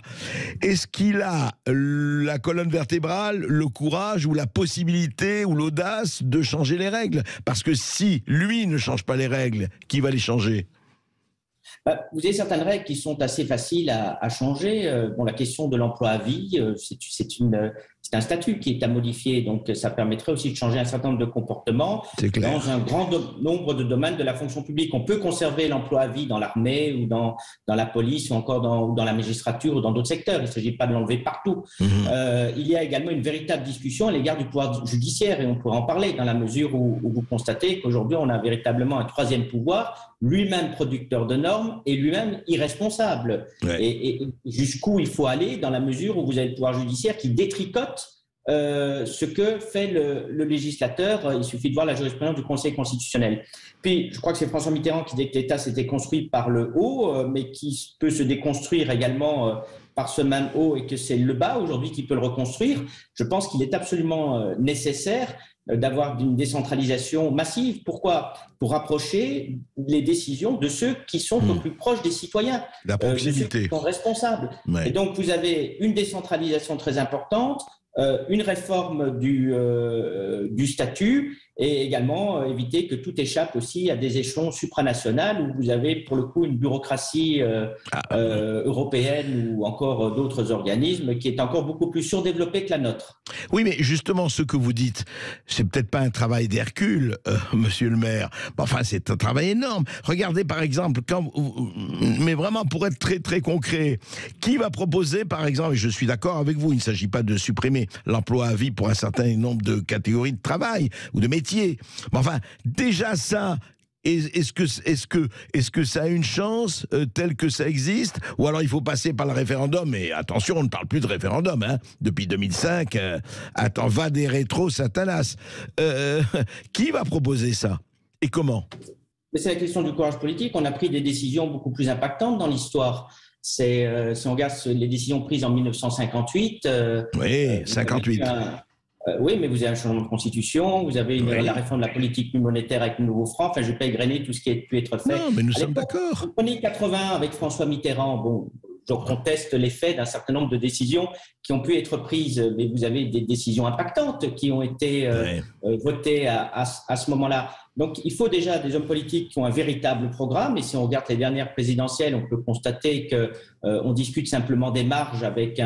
est-ce qu'il a la colonne vertébrale, le courage ou la possibilité ou l'audace de changer les règles? Parce que si lui ne change pas les règles, qui va les changer? Vous avez certaines règles qui sont assez faciles à changer. La question de l'emploi à vie, c'est un statut qui est à modifier, donc ça permettrait aussi de changer un certain nombre de comportements dans un grand nombre de domaines de la fonction publique. On peut conserver l'emploi à vie dans l'armée ou dans la police ou encore dans la magistrature ou dans d'autres secteurs. Il ne s'agit pas de l'enlever partout. Il y a également une véritable discussion à l'égard du pouvoir judiciaire et on pourrait en parler dans la mesure où vous constatez qu'aujourd'hui on a véritablement un troisième pouvoir, lui-même producteur de normes et lui-même irresponsable. Et jusqu'où il faut aller dans la mesure où vous avez le pouvoir judiciaire qui détricote ce que fait le législateur. Il suffit de voir la jurisprudence du Conseil constitutionnel. Puis, je crois que c'est François Mitterrand qui disait que l'État s'était construit par le haut, mais qui peut se déconstruire également par ce même haut et que c'est le bas aujourd'hui qui peut le reconstruire. Je pense qu'il est absolument nécessaire d'avoir une décentralisation massive. Pourquoi? Pour rapprocher les décisions de ceux qui sont au plus proches des citoyens, la proximité. De ceux qui sont responsables. Et donc, vous avez une décentralisation très importante, une réforme du statut et également éviter que tout échappe aussi à des échelons supranationaux où vous avez pour le coup une bureaucratie européenne ou encore d'autres organismes qui est encore beaucoup plus surdéveloppée que la nôtre. Oui, mais justement, ce que vous dites, c'est peut-être pas un travail d'Hercule, monsieur le maire. Enfin, c'est un travail énorme. Regardez, par exemple, mais vraiment pour être très, très concret, qui va proposer, par exemple, et je suis d'accord avec vous, il ne s'agit pas de supprimer l'emploi à vie pour un certain nombre de catégories de travail ou de métiers. Mais enfin, déjà ça, est-ce que ça a une chance telle que ça existe? Ou alors il faut passer par le référendum? Et attention, on ne parle plus de référendum, hein. Depuis 2005, va des rétros satanas. Qui va proposer ça? Et comment? Mais c'est la question du courage politique. On a pris des décisions beaucoup plus impactantes dans l'histoire. Si on regarde les décisions prises en 1958... oui, 58. Oui, mais vous avez un changement de constitution, vous avez la réforme de la politique monétaire avec le nouveau franc. Enfin, je ne vais pas égrener tout ce qui a pu être fait. Non, mais nous sommes d'accord. Vous prenez 80 avec François Mitterrand. Bon, je conteste l'effet d'un certain nombre de décisions qui ont pu être prises, mais vous avez des décisions impactantes qui ont été votées à ce moment-là. Donc, il faut déjà des hommes politiques qui ont un véritable programme. Et si on regarde les dernières présidentielles, on peut constater qu'on discute simplement des marges avec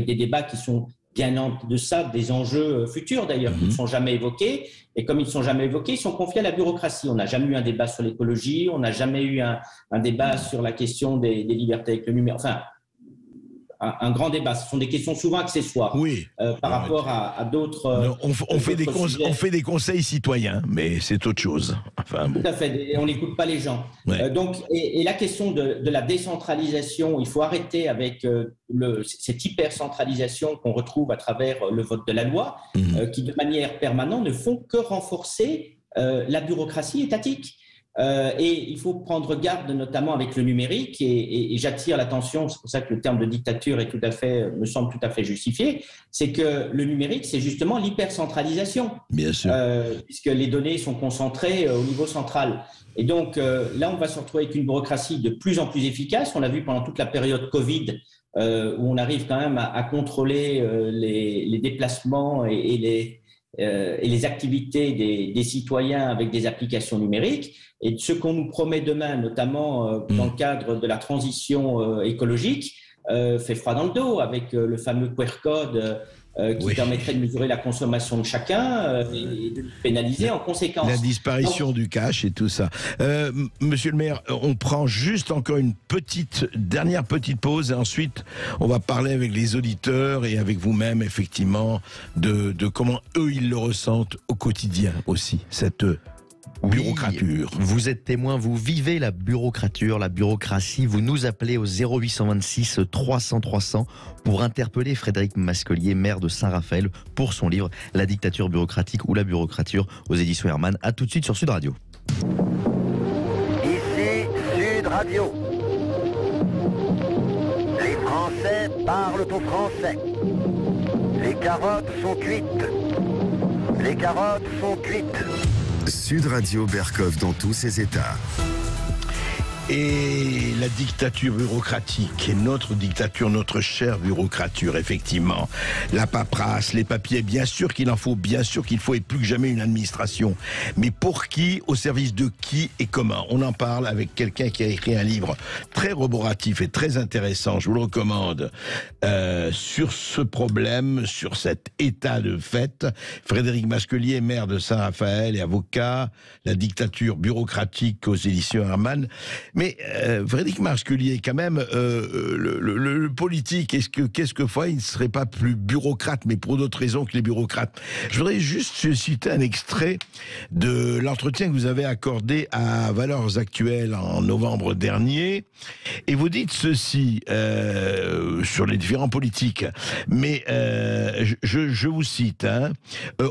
des débats qui sont bien en deçà des enjeux futurs d'ailleurs, qui ne sont jamais évoqués. Et comme ils ne sont jamais évoqués, ils sont confiés à la bureaucratie. On n'a jamais eu un débat sur l'écologie, on n'a jamais eu un débat sur la question des libertés avec le numérique. Enfin, un grand débat. Ce sont des questions souvent accessoires par rapport à d'autres... On fait des conseils citoyens, mais c'est autre chose. Enfin, bon. Tout à fait, on n'écoute pas les gens. Ouais. Donc, et la question de la décentralisation, il faut arrêter avec cette hypercentralisation qu'on retrouve à travers le vote de la loi, qui de manière permanente ne font que renforcer la bureaucratie étatique. Et il faut prendre garde notamment avec le numérique et j'attire l'attention, c'est pour ça que le terme de dictature est me semble tout à fait justifié, c'est que le numérique, c'est justement l'hypercentralisation. Bien sûr. Puisque les données sont concentrées au niveau central. Et donc là, on va se retrouver avec une bureaucratie de plus en plus efficace. On l'a vu pendant toute la période Covid, où on arrive quand même à contrôler les déplacements et les activités des citoyens avec des applications numériques. Et ce qu'on nous promet demain, notamment dans le cadre de la transition écologique, fait froid dans le dos avec le fameux QR code qui permettrait de mesurer la consommation de chacun et de pénaliser en conséquence. La disparition du cash et tout ça. Monsieur le maire, on prend juste encore une dernière petite pause et ensuite on va parler avec les auditeurs et avec vous-même effectivement de comment eux ils le ressentent au quotidien aussi, cette bureaucrature. Oui, vous êtes témoin, vous vivez la bureaucrature, la bureaucratie. Vous nous appelez au 0826 300 300 pour interpeller Frédéric Masquelier, maire de Saint-Raphaël, pour son livre La dictature bureaucratique ou la bureaucrature aux éditions Hermann. À tout de suite sur Sud Radio. Ici Sud Radio. Les Français parlent au français. Les carottes sont cuites. Les carottes sont cuites. Sud Radio Berkov dans tous ses états. Et la dictature bureaucratique, et notre dictature, notre chère bureaucrature, effectivement. La paperasse, les papiers, bien sûr qu'il en faut, bien sûr qu'il faut, et plus que jamais une administration. Mais pour qui, au service de qui et comment? On en parle avec quelqu'un qui a écrit un livre très roboratif et très intéressant, je vous le recommande, sur ce problème, sur cet état de fait. Frédéric Masquelier, maire de Saint-Raphaël et avocat, la dictature bureaucratique aux éditions Hermann. Mais Frédéric Masquelier, quand même, le politique, qu'est-ce que fois il ne serait pas plus bureaucrate, mais pour d'autres raisons que les bureaucrates? Je voudrais juste citer un extrait de l'entretien que vous avez accordé à Valeurs Actuelles en novembre dernier, et vous dites ceci sur les différents politiques. Mais je vous cite,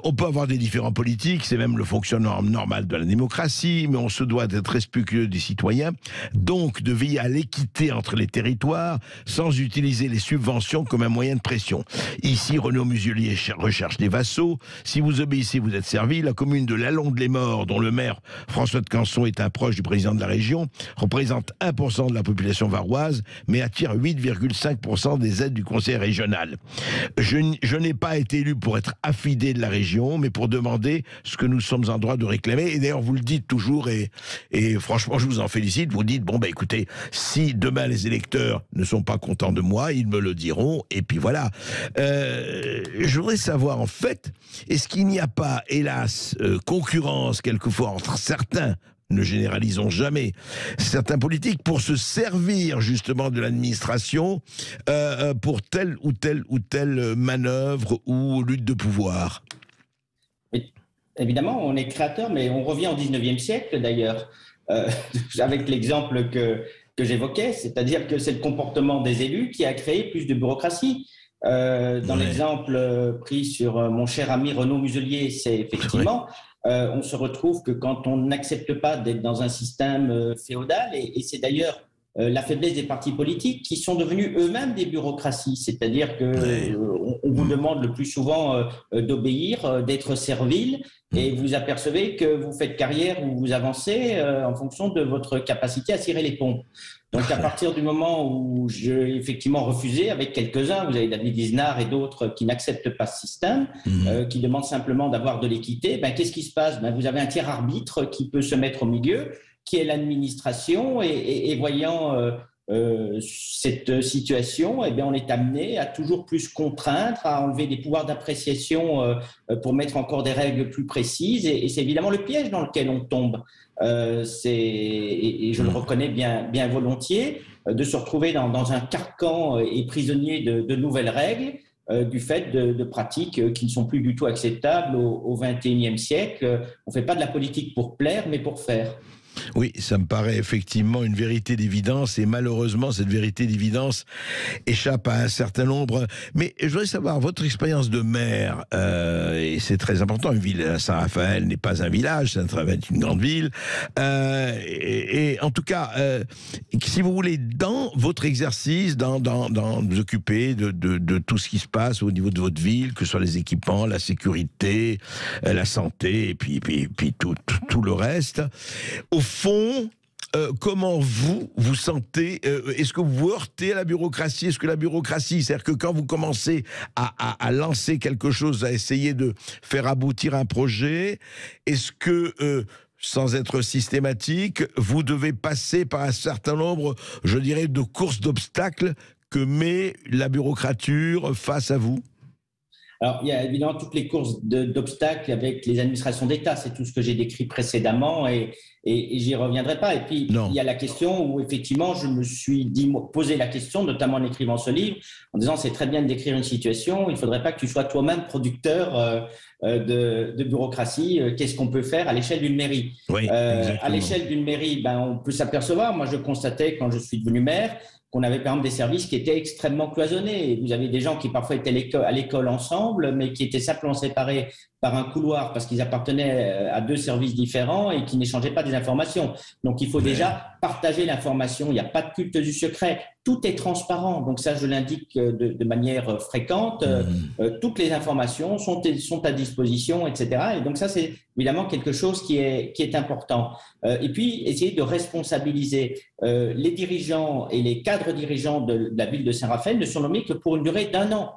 on peut avoir des différents politiques, c'est même le fonctionnement normal de la démocratie, mais on se doit d'être respectueux des citoyens. Donc de veiller à l'équité entre les territoires sans utiliser les subventions comme un moyen de pression. Ici, Renaud Muselier recherche des vassaux. Si vous obéissez, vous êtes servi. La commune de Lalonde-les-Morts, dont le maire François de Canson est un proche du président de la région, représente 1% de la population varoise, mais attire 8,5% des aides du conseil régional. Je n'ai pas été élu pour être affidé de la région, mais pour demander ce que nous sommes en droit de réclamer. Et d'ailleurs, vous le dites toujours, et franchement, je vous en félicite. Vous dites, bon, écoutez, si demain les électeurs ne sont pas contents de moi, ils me le diront, et puis voilà. Je voudrais savoir, en fait, est-ce qu'il n'y a pas, hélas, concurrence quelquefois entre certains, ne généralisons jamais, certains politiques pour se servir justement de l'administration pour telle ou telle manœuvre ou lutte de pouvoir? Évidemment, on est créateur, mais on revient au 19e siècle d'ailleurs. Avec l'exemple que j'évoquais, c'est-à-dire que c'est le comportement des élus qui a créé plus de bureaucratie. Dans l'exemple pris sur mon cher ami Renaud Muselier, c'est effectivement, on se retrouve que quand on n'accepte pas d'être dans un système féodal, et c'est d'ailleurs la faiblesse des partis politiques qui sont devenus eux-mêmes des bureaucraties, c'est-à-dire qu'on vous demande le plus souvent d'obéir, d'être servile, et vous apercevez que vous faites carrière ou vous avancez en fonction de votre capacité à cirer les pompes. Donc à partir du moment où j'ai effectivement refusé avec quelques-uns, vous avez David Lisnard et d'autres qui n'acceptent pas ce système, qui demandent simplement d'avoir de l'équité, qu'est-ce qui se passe? Vous avez un tiers arbitre qui peut se mettre au milieu, qui est l'administration, et voyant cette situation, on est amené à toujours plus contraindre, à enlever des pouvoirs d'appréciation pour mettre encore des règles plus précises, et c'est évidemment le piège dans lequel on tombe. Et je le reconnais bien volontiers, de se retrouver dans un carcan et prisonnier de nouvelles règles, du fait de pratiques qui ne sont plus du tout acceptables au XXIe siècle. On ne fait pas de la politique pour plaire, mais pour faire. Oui, ça me paraît effectivement une vérité d'évidence, et malheureusement cette vérité d'évidence échappe à un certain nombre. Mais je voudrais savoir votre expérience de maire, et c'est très important. Une ville, Saint-Raphaël n'est pas un village, Saint-Raphaël est une grande ville. Et en tout cas, si vous voulez, dans votre exercice, dans vous occuper de tout ce qui se passe au niveau de votre ville, que ce soit les équipements, la sécurité, la santé, et puis tout le reste. Au fond, comment vous sentez, est-ce que vous heurtez à la bureaucratie? Est-ce que la bureaucratie, c'est-à-dire que quand vous commencez à lancer quelque chose, à essayer de faire aboutir un projet, est-ce que, sans être systématique, vous devez passer par un certain nombre, je dirais, de courses d'obstacles que met la bureaucrature face à vous? Alors, il y a évidemment toutes les courses d'obstacles avec les administrations d'État, c'est tout ce que j'ai décrit précédemment et j'y reviendrai pas. Et puis, il y a la question où, effectivement, je me suis posé la question, notamment en écrivant ce livre, en disant c'est très bien de décrire une situation, il ne faudrait pas que tu sois toi-même producteur de bureaucratie. Qu'est-ce qu'on peut faire à l'échelle d'une mairie? Oui, à l'échelle d'une mairie, on peut s'apercevoir, moi je constatais quand je suis devenu maire, qu'on avait par exemple des services qui étaient extrêmement cloisonnés. Vous avez des gens qui parfois étaient à l'école ensemble, mais qui étaient simplement séparés par un couloir parce qu'ils appartenaient à deux services différents et qui n'échangeaient pas des informations. Donc il faut déjà partager l'information, il n'y a pas de culte du secret, tout est transparent. Donc ça, je l'indique de manière fréquente. Toutes les informations sont à disposition, etc. Et donc ça, c'est évidemment quelque chose qui est important. Et puis, essayer de responsabiliser les dirigeants et les cadres dirigeants de la ville de Saint-Raphaël ne sont nommés que pour une durée d'1 an.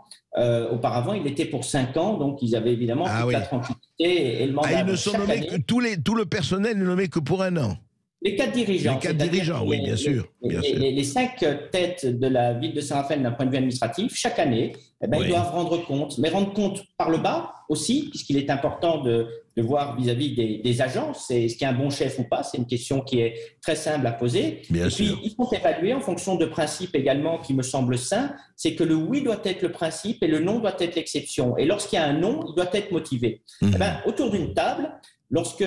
Auparavant, il était pour 5 ans, donc ils avaient évidemment toute la tranquillité et le mandat. Ils ne sont nommés que tout le personnel n'est nommé que pour 1 an. Les 4 dirigeants. Les 4 dirigeants, oui, bien sûr. Les 5 têtes de la ville de Saint-Raphaël d'un point de vue administratif, chaque année, ils doivent rendre compte. Mais rendre compte par le bas aussi, puisqu'il est important de voir vis-à-vis des agences, est-ce qu'il y a un bon chef ou pas, c'est une question qui est très simple à poser. Bien sûr. Puis, ils sont évalués en fonction de principes également qui me semblent sains, c'est que le oui doit être le principe et le non doit être l'exception. Et lorsqu'il y a un non, il doit être motivé. Autour d'une table, lorsque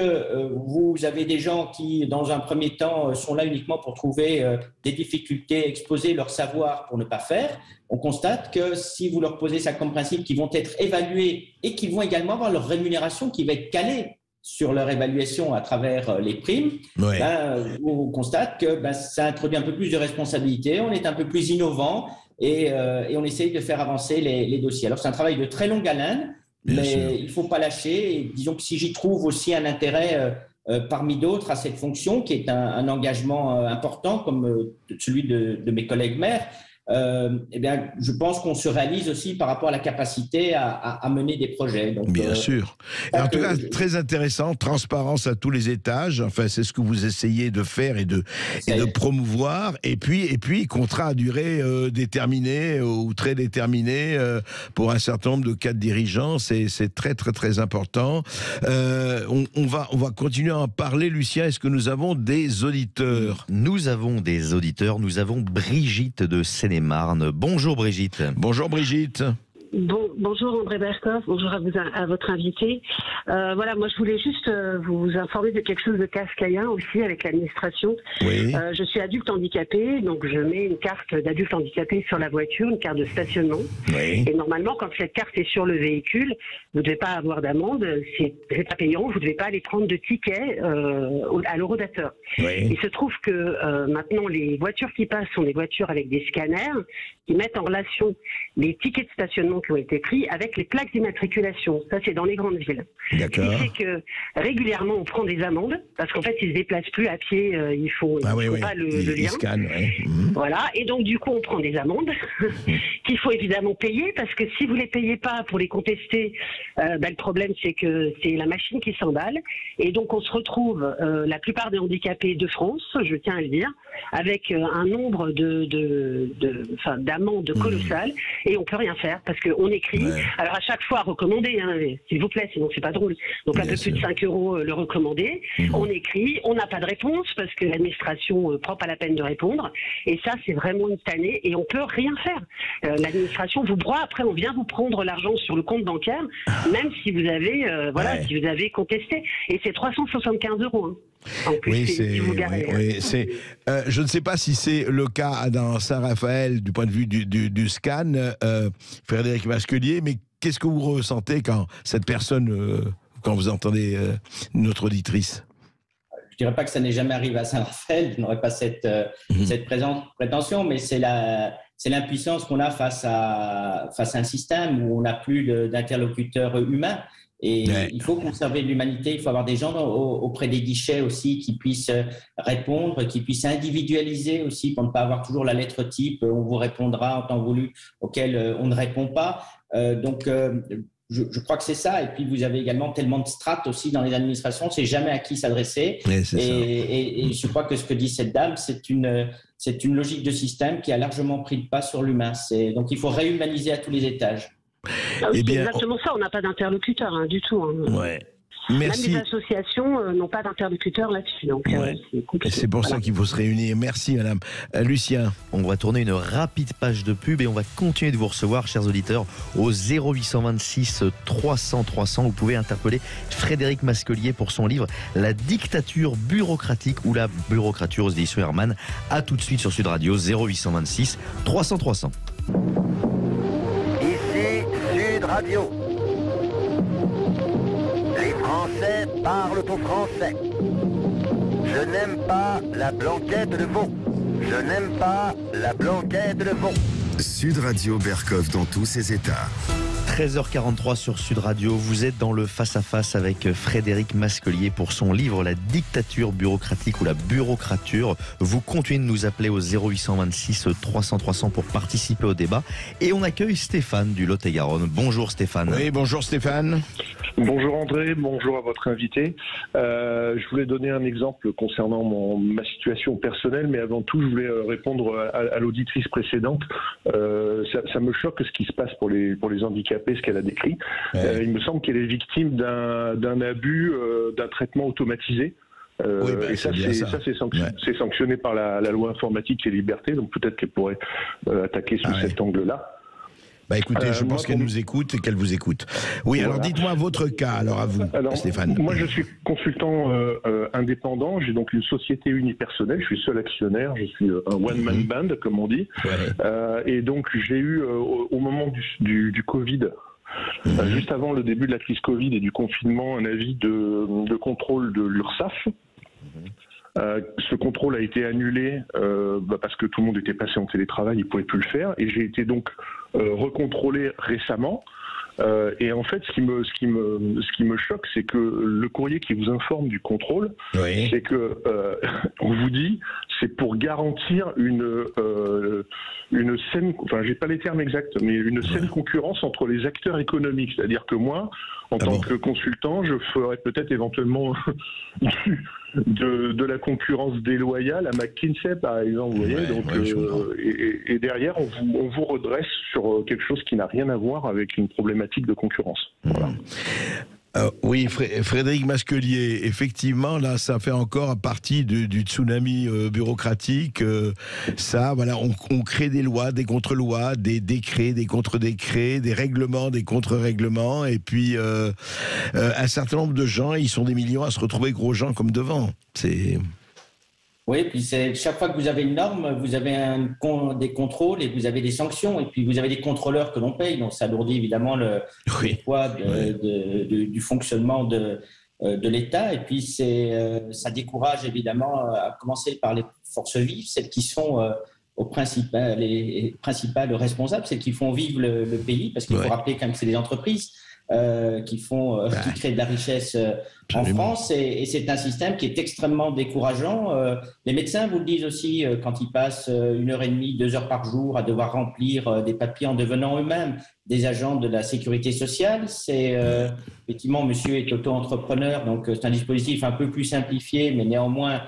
vous avez des gens qui, dans un premier temps, sont là uniquement pour trouver des difficultés, exposer leur savoir pour ne pas faire, on constate que si vous leur posez ça comme principe, qu'ils vont être évalués et qu'ils vont également avoir leur rémunération qui va être calée sur leur évaluation à travers les primes, on constate que ça introduit un peu plus de responsabilité, on est un peu plus innovant et on essaye de faire avancer les dossiers. Alors c'est un travail de très longue haleine, mais il ne faut pas lâcher. Et disons que si j'y trouve aussi un intérêt parmi d'autres à cette fonction, qui est un engagement important comme celui de mes collègues maires, eh bien, je pense qu'on se réalise aussi par rapport à la capacité à mener des projets. Donc, bien sûr. Et en tout cas, très intéressant, transparence à tous les étages. Enfin, c'est ce que vous essayez de faire et de promouvoir. Et puis, contrat à durée déterminée ou très déterminé pour un certain nombre de cadres dirigeants. C'est très, très, très important. On va continuer à en parler. Lucien, est-ce que nous avons des auditeurs? Nous avons des auditeurs. Nous avons Brigitte de Seine-et-Marne. Bonjour Brigitte. Bonjour Brigitte. Bonjour André Berkoff, bonjour à votre invité. Voilà, moi je voulais juste vous informer de quelque chose de kafkaïen aussi avec l'administration. Oui. Je suis adulte handicapé, donc je mets une carte d'adulte handicapé sur la voiture, une carte de stationnement. Oui. Et normalement, quand cette carte est sur le véhicule, vous ne devez pas avoir d'amende, c'est pas payant, vous ne devez pas aller prendre de tickets à l'horodateur. Oui. Il se trouve que maintenant les voitures qui passent sont des voitures avec des scanners qui mettent en relation les tickets de stationnement qui ont été pris avec les plaques d'immatriculation. Ça, c'est dans les grandes villes. D'accord. Ce qui fait que régulièrement, on prend des amendes parce qu'en fait, ils se déplacent plus à pied, ils font pas le lien. Ils scannent, Voilà. Et donc, du coup, on prend des amendes qu'il faut évidemment payer parce que si vous les payez pas pour les contester, le problème, c'est que c'est la machine qui s'emballe. Et donc, on se retrouve, la plupart des handicapés de France, je tiens à le dire, avec un nombre d'amendes colossales et on peut rien faire parce qu'on écrit écrit. Alors à chaque fois recommandé, hein, s'il vous plaît, sinon c'est pas drôle. Donc un peu plus de 5 € le recommandé. On écrit, on n'a pas de réponse parce que l'administration prend pas la peine de répondre. Et ça, c'est vraiment une tannée et on peut rien faire. L'administration vous broie. Après, on vient vous prendre l'argent sur le compte bancaire, même si vous avez, si vous avez contesté. Et c'est 375 €. Hein. En plus, je ne sais pas si c'est le cas dans Saint-Raphaël du point de vue du scan, Frédéric Masquelier, mais qu'est-ce que vous ressentez quand cette personne, quand vous entendez notre auditrice? Je dirais pas que ça n'est jamais arrivé à Saint-Raphaël, je n'aurais pas cette prétention, mais c'est l'impuissance qu'on a face à un système où on n'a plus d'interlocuteurs humains. Et il faut conserver l'humanité, il faut avoir des gens auprès des guichets aussi qui puissent répondre, qui puissent individualiser aussi pour ne pas avoir toujours la lettre type, on vous répondra en temps voulu, auquel on ne répond pas. Je crois que c'est ça. Et puis, vous avez également tellement de strates aussi dans les administrations, c'est jamais à qui s'adresser. Et je crois que ce que dit cette dame, c'est une logique de système qui a largement pris le pas sur l'humain. Donc, il faut réhumaniser à tous les étages. C'est exactement ça, on n'a pas d'interlocuteur du tout. Hein. Merci. Même les associations n'ont pas d'interlocuteur là-dessus. Donc, c'est compliqué. C'est pour ça qu'il faut se réunir. Merci, madame. Lucien. On va tourner une rapide page de pub et on va continuer de vous recevoir, chers auditeurs, au 0826 300 300. Vous pouvez interpeller Frédéric Masquelier pour son livre La dictature bureaucratique ou la bureaucrature aux éditions Hermann. À tout de suite sur Sud Radio, 0826 300 300. Sud Radio. Les Français parlent au français. Je n'aime pas la blanquette de veau. Je n'aime pas la blanquette de veau. Sud Radio Berkov dans tous ses états. 13h43 sur Sud Radio, vous êtes dans le face-à-face avec Frédéric Masquelier pour son livre La dictature bureaucratique ou la bureaucrature. Vous continuez de nous appeler au 0826 300 300 pour participer au débat. Et on accueille Stéphane du Lot-et-Garonne. Bonjour Stéphane. Oui, bonjour Stéphane. Bonjour André, bonjour à votre invité. Je voulais donner un exemple concernant ma situation personnelle, mais avant tout, je voulais répondre à l'auditrice précédente. Ça me choque ce qui se passe pour les handicapés, ce qu'elle a décrit. Il me semble qu'elle est victime d'un abus, d'un traitement automatisé. Et ça, c'est sanctionné par la loi informatique et liberté, donc peut-être qu'elle pourrait attaquer sous cet angle-là. Écoutez, je pense qu'elle nous écoute et qu'elle vous écoute. Oui, alors dites-moi votre cas, alors à vous, Stéphane. Moi, je suis consultant indépendant, j'ai donc une société unipersonnelle, je suis seul actionnaire, je suis un one-man band, comme on dit. Et donc, j'ai eu, au moment du Covid, juste avant le début de la crise Covid et du confinement, un avis de contrôle de l'URSSAF. Ce contrôle a été annulé parce que tout le monde était passé en télétravail, il ne pouvait plus le faire, et j'ai été donc recontrôlé récemment. Et en fait, ce qui me choque, c'est que le courrier qui vous informe du contrôle, c'est que on vous dit, c'est pour garantir une saine, enfin, j'ai pas les termes exacts, mais une saine concurrence entre les acteurs économiques. C'est-à-dire que moi, en tant que consultant, je ferais peut-être éventuellement de la concurrence déloyale à McKinsey, par exemple. Vous voyez, donc, et derrière, on vous redresse sur quelque chose qui n'a rien à voir avec une problématique de concurrence. Voilà. Oui, Frédéric Masquelier, effectivement, là, ça fait encore partie du tsunami bureaucratique. Ça, voilà, on crée des lois, des contre-lois, des décrets, des contre-décrets, des règlements, des contre-règlements, et puis un certain nombre de gens, ils sont des millions à se retrouver gros gens comme devant. Oui, puis chaque fois que vous avez une norme, vous avez des contrôles et vous avez des sanctions, et puis vous avez des contrôleurs que l'on paye, donc ça alourdit évidemment le poids du fonctionnement de l'État, et puis ça décourage évidemment, à commencer par les forces vives, celles qui sont les principales responsables, celles qui font vivre le pays, parce qu'il faut rappeler quand même que c'est des entreprises qui créent de la richesse en France, et c'est un système qui est extrêmement décourageant. Les médecins vous le disent aussi, quand ils passent 1h30, 2 heures par jour à devoir remplir des papiers en devenant eux-mêmes des agents de la sécurité sociale. Effectivement, monsieur est auto-entrepreneur, donc c'est un dispositif un peu plus simplifié, mais néanmoins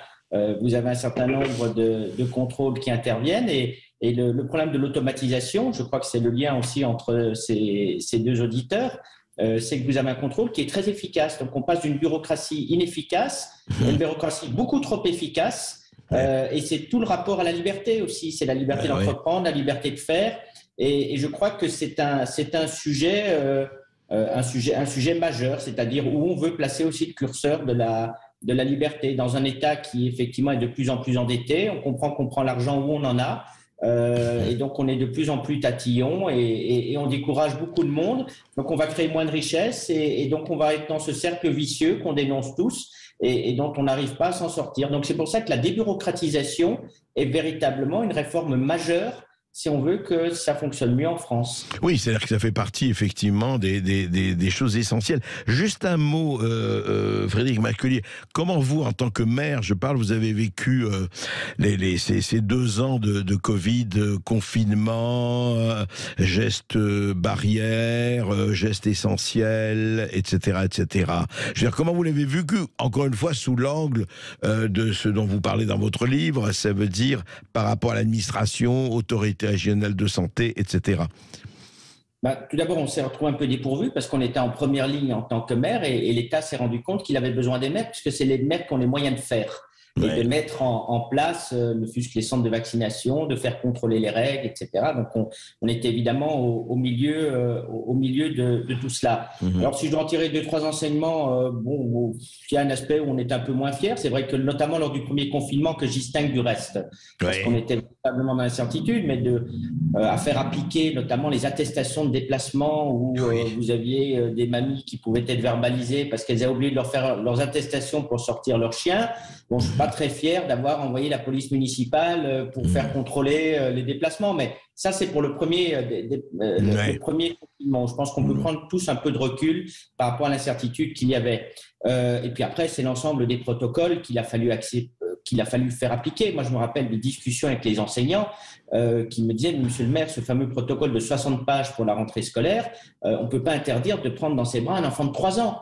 vous avez un certain nombre de contrôles qui interviennent, et Et le problème de l'automatisation, je crois que c'est le lien aussi entre ces deux auditeurs, c'est que vous avez un contrôle qui est très efficace. Donc on passe d'une bureaucratie inefficace à une bureaucratie beaucoup trop efficace. Et c'est tout le rapport à la liberté aussi. C'est la liberté d'entreprendre, la liberté de faire. Et je crois que c'est un sujet majeur, c'est-à-dire où on veut placer aussi le curseur de la liberté dans un État qui effectivement est de plus en plus endetté. On comprend qu'on prend l'argent où on en a. Et donc on est de plus en plus tatillon et on décourage beaucoup de monde. Donc on va créer moins de richesses et donc on va être dans ce cercle vicieux qu'on dénonce tous et dont on n'arrive pas à s'en sortir. Donc c'est pour ça que la débureaucratisation est véritablement une réforme majeure si on veut que ça fonctionne mieux en France. Oui, c'est-à-dire que ça fait partie effectivement des choses essentielles. Juste un mot, Frédéric Masculier, comment vous, en tant que maire, vous avez vécu ces 2 ans de Covid, confinement, gestes barrières, gestes essentiels, etc., etc. Je veux dire, comment vous l'avez vécu, encore une fois, sous l'angle de ce dont vous parlez dans votre livre, ça veut dire par rapport à l'administration, autorité régionale de santé, etc. Tout d'abord, on s'est retrouvé un peu dépourvu parce qu'on était en première ligne en tant que maire et l'État s'est rendu compte qu'il avait besoin des maires puisque c'est les maires qui ont les moyens de faire. Et de mettre en place, ne fût-ce que les centres de vaccination, de faire contrôler les règles, etc. Donc, on était évidemment au milieu de tout cela. Alors, si je dois en tirer 2-3 enseignements, il y a un aspect où on est un peu moins fier. C'est vrai que, notamment lors du premier confinement, que je distingue du reste, parce qu'on était véritablement dans l'incertitude, mais à faire appliquer notamment les attestations de déplacement où vous aviez des mamies qui pouvaient être verbalisées parce qu'elles avaient oublié de leur faire leurs attestations pour sortir leur chien. Bon, je ne suis pas très fier d'avoir envoyé la police municipale pour faire contrôler les déplacements, mais ça, c'est pour le premier confinement. Je pense qu'on peut prendre tous un peu de recul par rapport à l'incertitude qu'il y avait. Et puis après, c'est l'ensemble des protocoles qu'il a fallu faire appliquer. Moi, je me rappelle des discussions avec les enseignants qui me disaient, monsieur le maire, ce fameux protocole de 60 pages pour la rentrée scolaire, on ne peut pas interdire de prendre dans ses bras un enfant de 3 ans.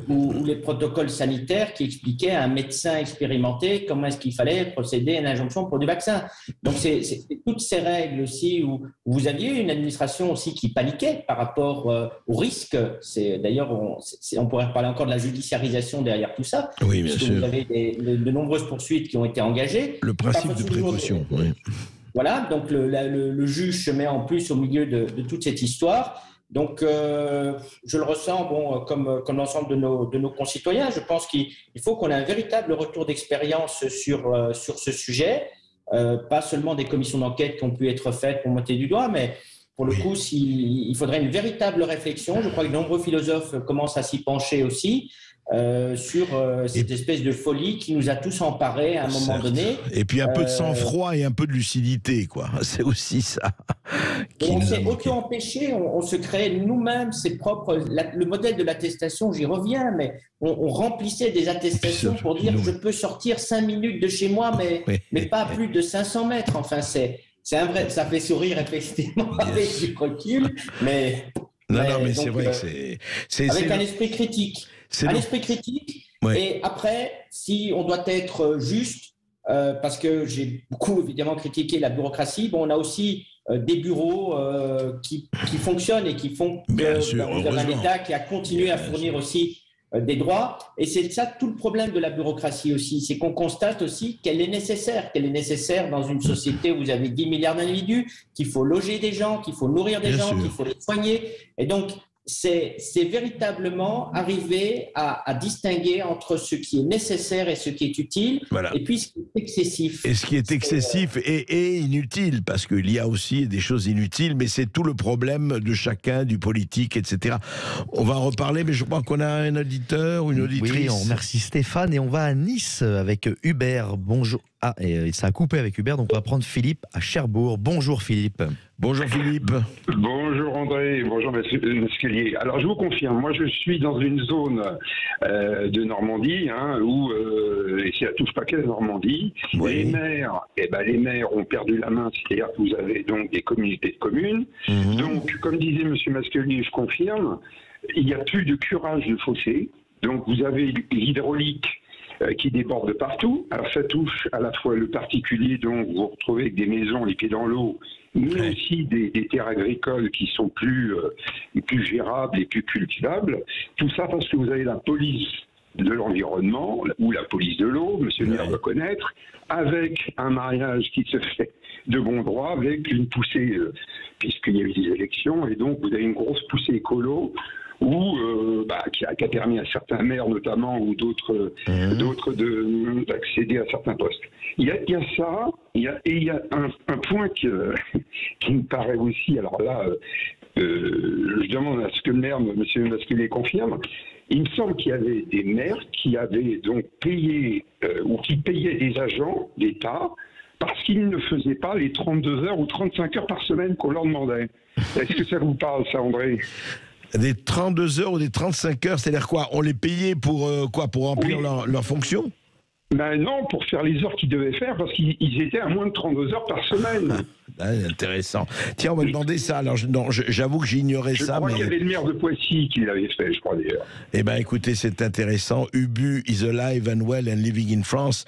Ou les protocoles sanitaires qui expliquaient à un médecin expérimenté comment est-ce qu'il fallait procéder à une injonction pour du vaccin. Donc c'est toutes ces règles aussi où vous aviez une administration aussi qui paniquait par rapport au risque. D'ailleurs, on pourrait parler encore de la judiciarisation derrière tout ça. Oui, bien sûr. Vous avez de nombreuses poursuites qui ont été engagées. Le principe de précaution. Oui. Voilà, donc le juge se met en plus au milieu de toute cette histoire. Donc, je le ressens comme l'ensemble de nos concitoyens. Je pense qu'il faut qu'on ait un véritable retour d'expérience sur ce sujet, pas seulement des commissions d'enquête qui ont pu être faites pour monter du doigt, mais pour le coup, il faudrait une véritable réflexion. Je crois que de nombreux philosophes commencent à s'y pencher aussi. Sur cette espèce de folie qui nous a tous emparés à un moment donné. Et puis un peu de sang-froid et un peu de lucidité, quoi. C'est aussi ça. On s'est auto-empêché, on se crée nous-mêmes ses propres... Le modèle de l'attestation, j'y reviens, mais on remplissait des attestations pour dire je peux sortir 5 minutes de chez moi, mais pas plus de 500 mètres. Enfin, c'est un vrai... Ça fait sourire effectivement avec du recul, mais... mais c'est vrai que c'est... Avec un esprit critique. L'esprit critique. Et après, si on doit être juste, parce que j'ai beaucoup évidemment critiqué la bureaucratie, on a aussi des bureaux qui fonctionnent et qui font que vous avez un État qui a continué à fournir aussi des droits. Et c'est ça tout le problème de la bureaucratie aussi, c'est qu'on constate aussi qu'elle est nécessaire dans une société où vous avez 10 milliards d'individus, qu'il faut loger des gens, qu'il faut nourrir des gens, qu'il faut les soigner. Et donc, c'est véritablement arriver à distinguer entre ce qui est nécessaire et ce qui est utile, et puis ce qui est excessif. Et ce qui est excessif et inutile, parce qu'il y a aussi des choses inutiles, mais c'est tout le problème de chacun, du politique, etc. On va en reparler, mais je crois qu'on a un auditeur ou une auditrice. Oui, on remercie Stéphane, et on va à Nice avec Hubert. Bonjour. Ah, et ça a coupé avec Hubert, donc on va prendre Philippe à Cherbourg. Bonjour Philippe. Bonjour Philippe. Bonjour André, bonjour Masculier. Alors je vous confirme, moi je suis dans une zone de Normandie où, et c'est à touche pas qu'à la Normandie, les maires ont perdu la main, c'est-à-dire que vous avez donc des communautés de communes. Donc comme disait monsieur Masculier, je confirme, il n'y a plus de curage de fossés, donc vous avez l'hydraulique qui débordent de partout. Alors ça touche à la fois le particulier, dont vous vous retrouvez avec des maisons les pieds dans l'eau, mais aussi des terres agricoles qui sont plus gérables et plus cultivables. Tout ça parce que vous avez la police de l'environnement, ou la police de l'eau, monsieur le maire doit connaître, avec un mariage qui se fait de bon droit, avec une poussée, puisqu'il y a eu des élections, et donc vous avez une grosse poussée écolo, qui a permis à certains maires notamment, ou d'autres d'accéder à certains postes. Il y a ça, il y a un point qui me paraît aussi, alors là, je demande à ce que le maire, monsieur Masculier, confirme. Il me semble qu'il y avait des maires qui avaient donc payé ou qui payaient des agents d'État parce qu'ils ne faisaient pas les 32 heures ou 35 heures par semaine qu'on leur demandait. Est-ce que ça vous parle, ça, André ? Des 32 heures ou des 35 heures, c'est-à-dire quoi? On les payait pour quoi? Pour remplir leur fonction? Ben non, pour faire les heures qu'ils devaient faire, parce qu'ils étaient à moins de 32 heures par semaine. Intéressant. Tiens, on va demander ça. Alors, j'avoue que j'ignorais ça. Je crois qu'il y avait le maire de Poissy qui l'avait fait, je crois d'ailleurs. Eh bien, écoutez, c'est intéressant. Ubu is alive and well and living in France,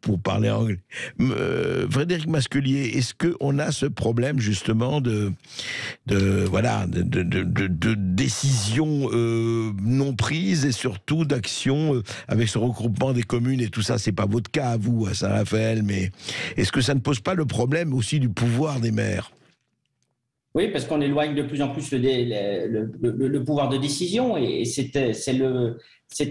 pour parler anglais. Frédéric Masculier, est-ce qu'on a ce problème justement de décisions non prises et surtout d'actions avec ce regroupement des communes et tout ça? C'est pas votre cas à vous, à Saint-Raphaël, mais est-ce que ça ne pose pas le problème aussi du pouvoir des maires? Oui, parce qu'on éloigne de plus en plus le pouvoir de décision, et c'est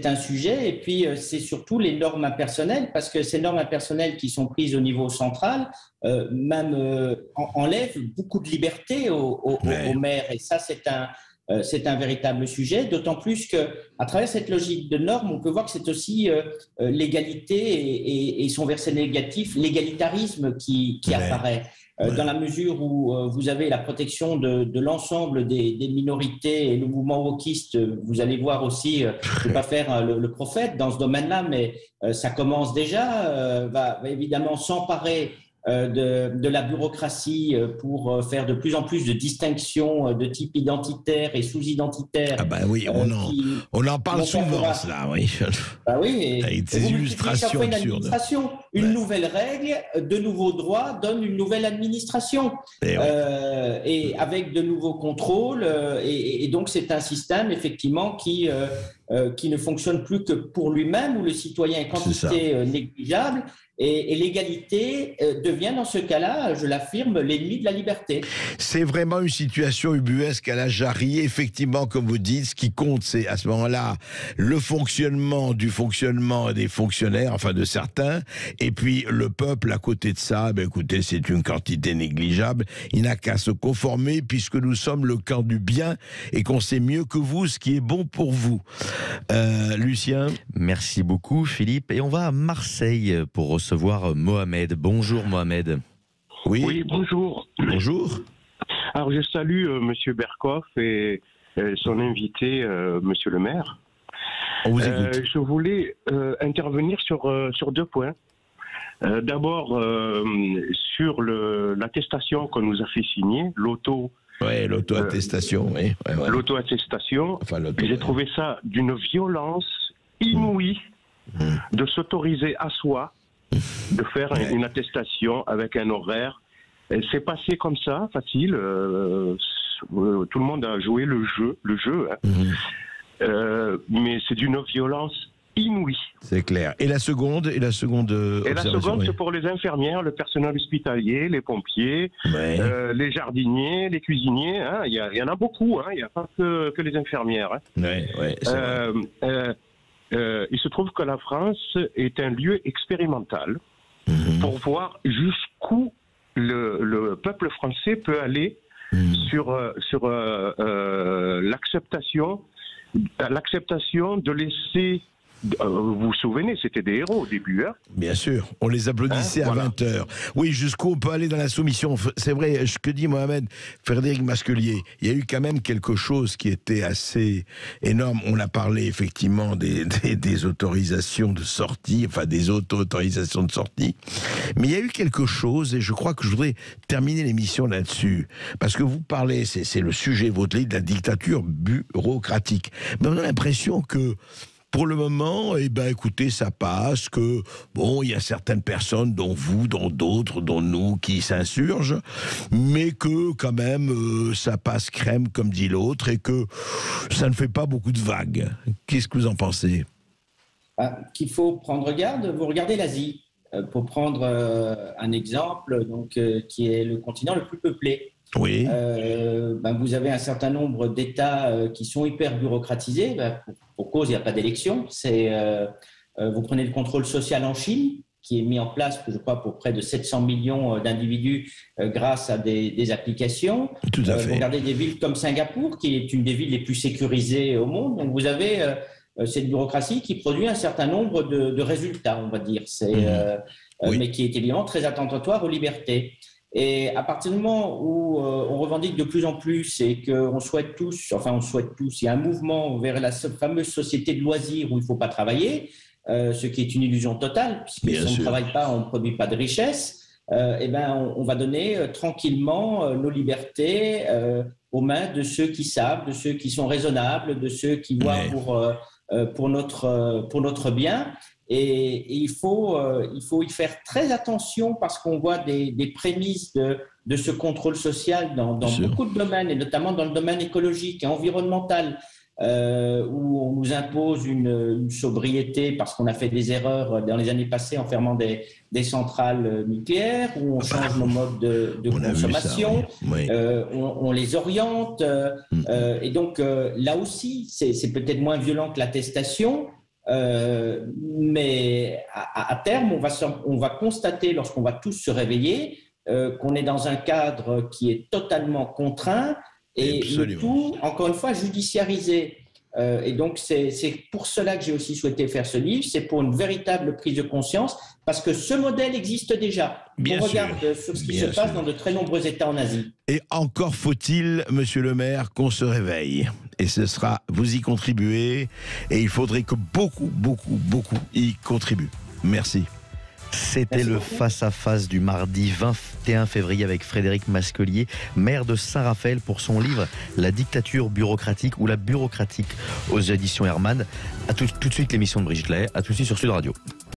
un sujet. Et puis, c'est surtout les normes impersonnelles, parce que ces normes impersonnelles qui sont prises au niveau central enlèvent beaucoup de liberté aux maires. Et ça, c'est un véritable sujet, d'autant plus qu'à travers cette logique de normes, on peut voir que c'est aussi l'égalité et son verset négatif, l'égalitarisme qui apparaît. Dans la mesure où vous avez la protection de l'ensemble des minorités et le mouvement wokiste, vous allez voir aussi, je ne vais pas faire le prophète dans ce domaine-là, mais ça commence déjà, va évidemment s'emparer de la bureaucratie pour faire de plus en plus de distinctions de type identitaire et sous-identitaire. Ah bah oui, on en parle souvent, cela, oui. Bah oui, avec des illustrations absurdes. Une nouvelle règle, de nouveaux droits donne une nouvelle administration. Et avec de nouveaux contrôles. Et donc, c'est un système, effectivement, qui ne fonctionne plus que pour lui-même, où le citoyen est quantité négligeable. Et l'égalité devient, dans ce cas-là, je l'affirme, l'ennemi de la liberté. C'est vraiment une situation ubuesque à la Jarry. Effectivement, comme vous dites, ce qui compte, c'est à ce moment-là le fonctionnement des fonctionnaires, enfin de certains, et puis le peuple à côté de ça, écoutez, c'est une quantité négligeable. Il n'a qu'à se conformer puisque nous sommes le camp du bien et qu'on sait mieux que vous ce qui est bon pour vous. Lucien? Merci beaucoup, Philippe. Et on va à Marseille pour recevoir Mohamed. Bonjour Mohamed. Oui, bonjour. Bonjour. Alors je salue Monsieur Berkoff et son invité, Monsieur le maire. On vous écoute. Je voulais intervenir sur deux points. D'abord, sur l'attestation qu'on nous a fait signer, l'auto-attestation, oui. L'auto-attestation, j'ai trouvé ça d'une violence inouïe de s'autoriser à soi de faire une attestation avec un horaire. C'est passé comme ça, facile. Tout le monde a joué le jeu. Mais c'est d'une violence inouïe. C'est clair. Et la seconde c'est pour les infirmières, le personnel hospitalier, les pompiers, les jardiniers, les cuisiniers. Hein. Il y en a beaucoup. Il n'y a pas que les infirmières. Il se trouve que la France est un lieu expérimental pour voir jusqu'où le peuple français peut aller sur l'acceptation de laisser... Vous vous souvenez, c'était des héros au début. Bien sûr, on les applaudissait à 20h. Oui, jusqu'où on peut aller dans la soumission. C'est vrai, ce que dit Mohamed, Frédéric Masculier, il y a eu quand même quelque chose qui était assez énorme. On a parlé effectivement des autorisations de sortie, enfin des auto-autorisations de sortie. Mais il y a eu quelque chose, et je crois que je voudrais terminer l'émission là-dessus. Parce que vous parlez, c'est le sujet, votre livre, de la dictature bureaucratique. Mais on a l'impression que pour le moment, eh ben, écoutez, ça passe, que, bon, il y a certaines personnes, dont vous, dont d'autres, dont nous, qui s'insurgent, mais que, quand même, ça passe crème, comme dit l'autre, et que ça ne fait pas beaucoup de vagues. Qu'est-ce que vous en pensez ? Qu'il faut prendre garde, vous regardez l'Asie, pour prendre un exemple, donc, qui est le continent le plus peuplé. Oui. Vous avez un certain nombre d'États qui sont hyper bureaucratisés, pour cause il n'y a pas d'élection. Vous prenez le contrôle social en Chine, qui est mis en place, je crois, pour près de 700 millions d'individus grâce à des applications. Tout à fait. Vous regardez des villes comme Singapour, qui est une des villes les plus sécurisées au monde. Donc vous avez cette bureaucratie qui produit un certain nombre de résultats, on va dire, mais qui est évidemment très attentatoire aux libertés. Et à partir du moment où on revendique de plus en plus et qu'on souhaite tous, il y a un mouvement vers la fameuse société de loisirs où il ne faut pas travailler, ce qui est une illusion totale, puisque si on ne travaille pas, on ne produit pas de richesse, on va donner tranquillement nos libertés aux mains de ceux qui savent, de ceux qui sont raisonnables, de ceux qui voient pour notre bien. Et il faut y faire très attention parce qu'on voit des prémices de ce contrôle social dans beaucoup de domaines, et notamment dans le domaine écologique et environnemental, où on nous impose une sobriété parce qu'on a fait des erreurs dans les années passées en fermant des centrales nucléaires, où on change nos modes de consommation, on les oriente. Et donc là aussi, c'est peut-être moins violent que l'attestation. Mais à terme, on va constater, lorsqu'on va tous se réveiller, qu'on est dans un cadre qui est totalement contraint et le tout, encore une fois, judiciarisé. Et donc, c'est pour cela que j'ai aussi souhaité faire ce livre, c'est pour une véritable prise de conscience, parce que ce modèle existe déjà. On regarde sur ce qui se passe dans de très nombreux États en Asie. Et encore faut-il, monsieur le maire, qu'on se réveille. Et ce sera, vous y contribuez, et il faudrait que beaucoup y contribuent. Merci. C'était le face-à-face du mardi 21 février avec Frédéric Masquelier, maire de Saint-Raphaël, pour son livre « La dictature bureaucratique » ou « La bureaucratique » aux éditions Hermann. À tout de suite l'émission de Brigitte Lahaye, à tout de suite sur Sud Radio.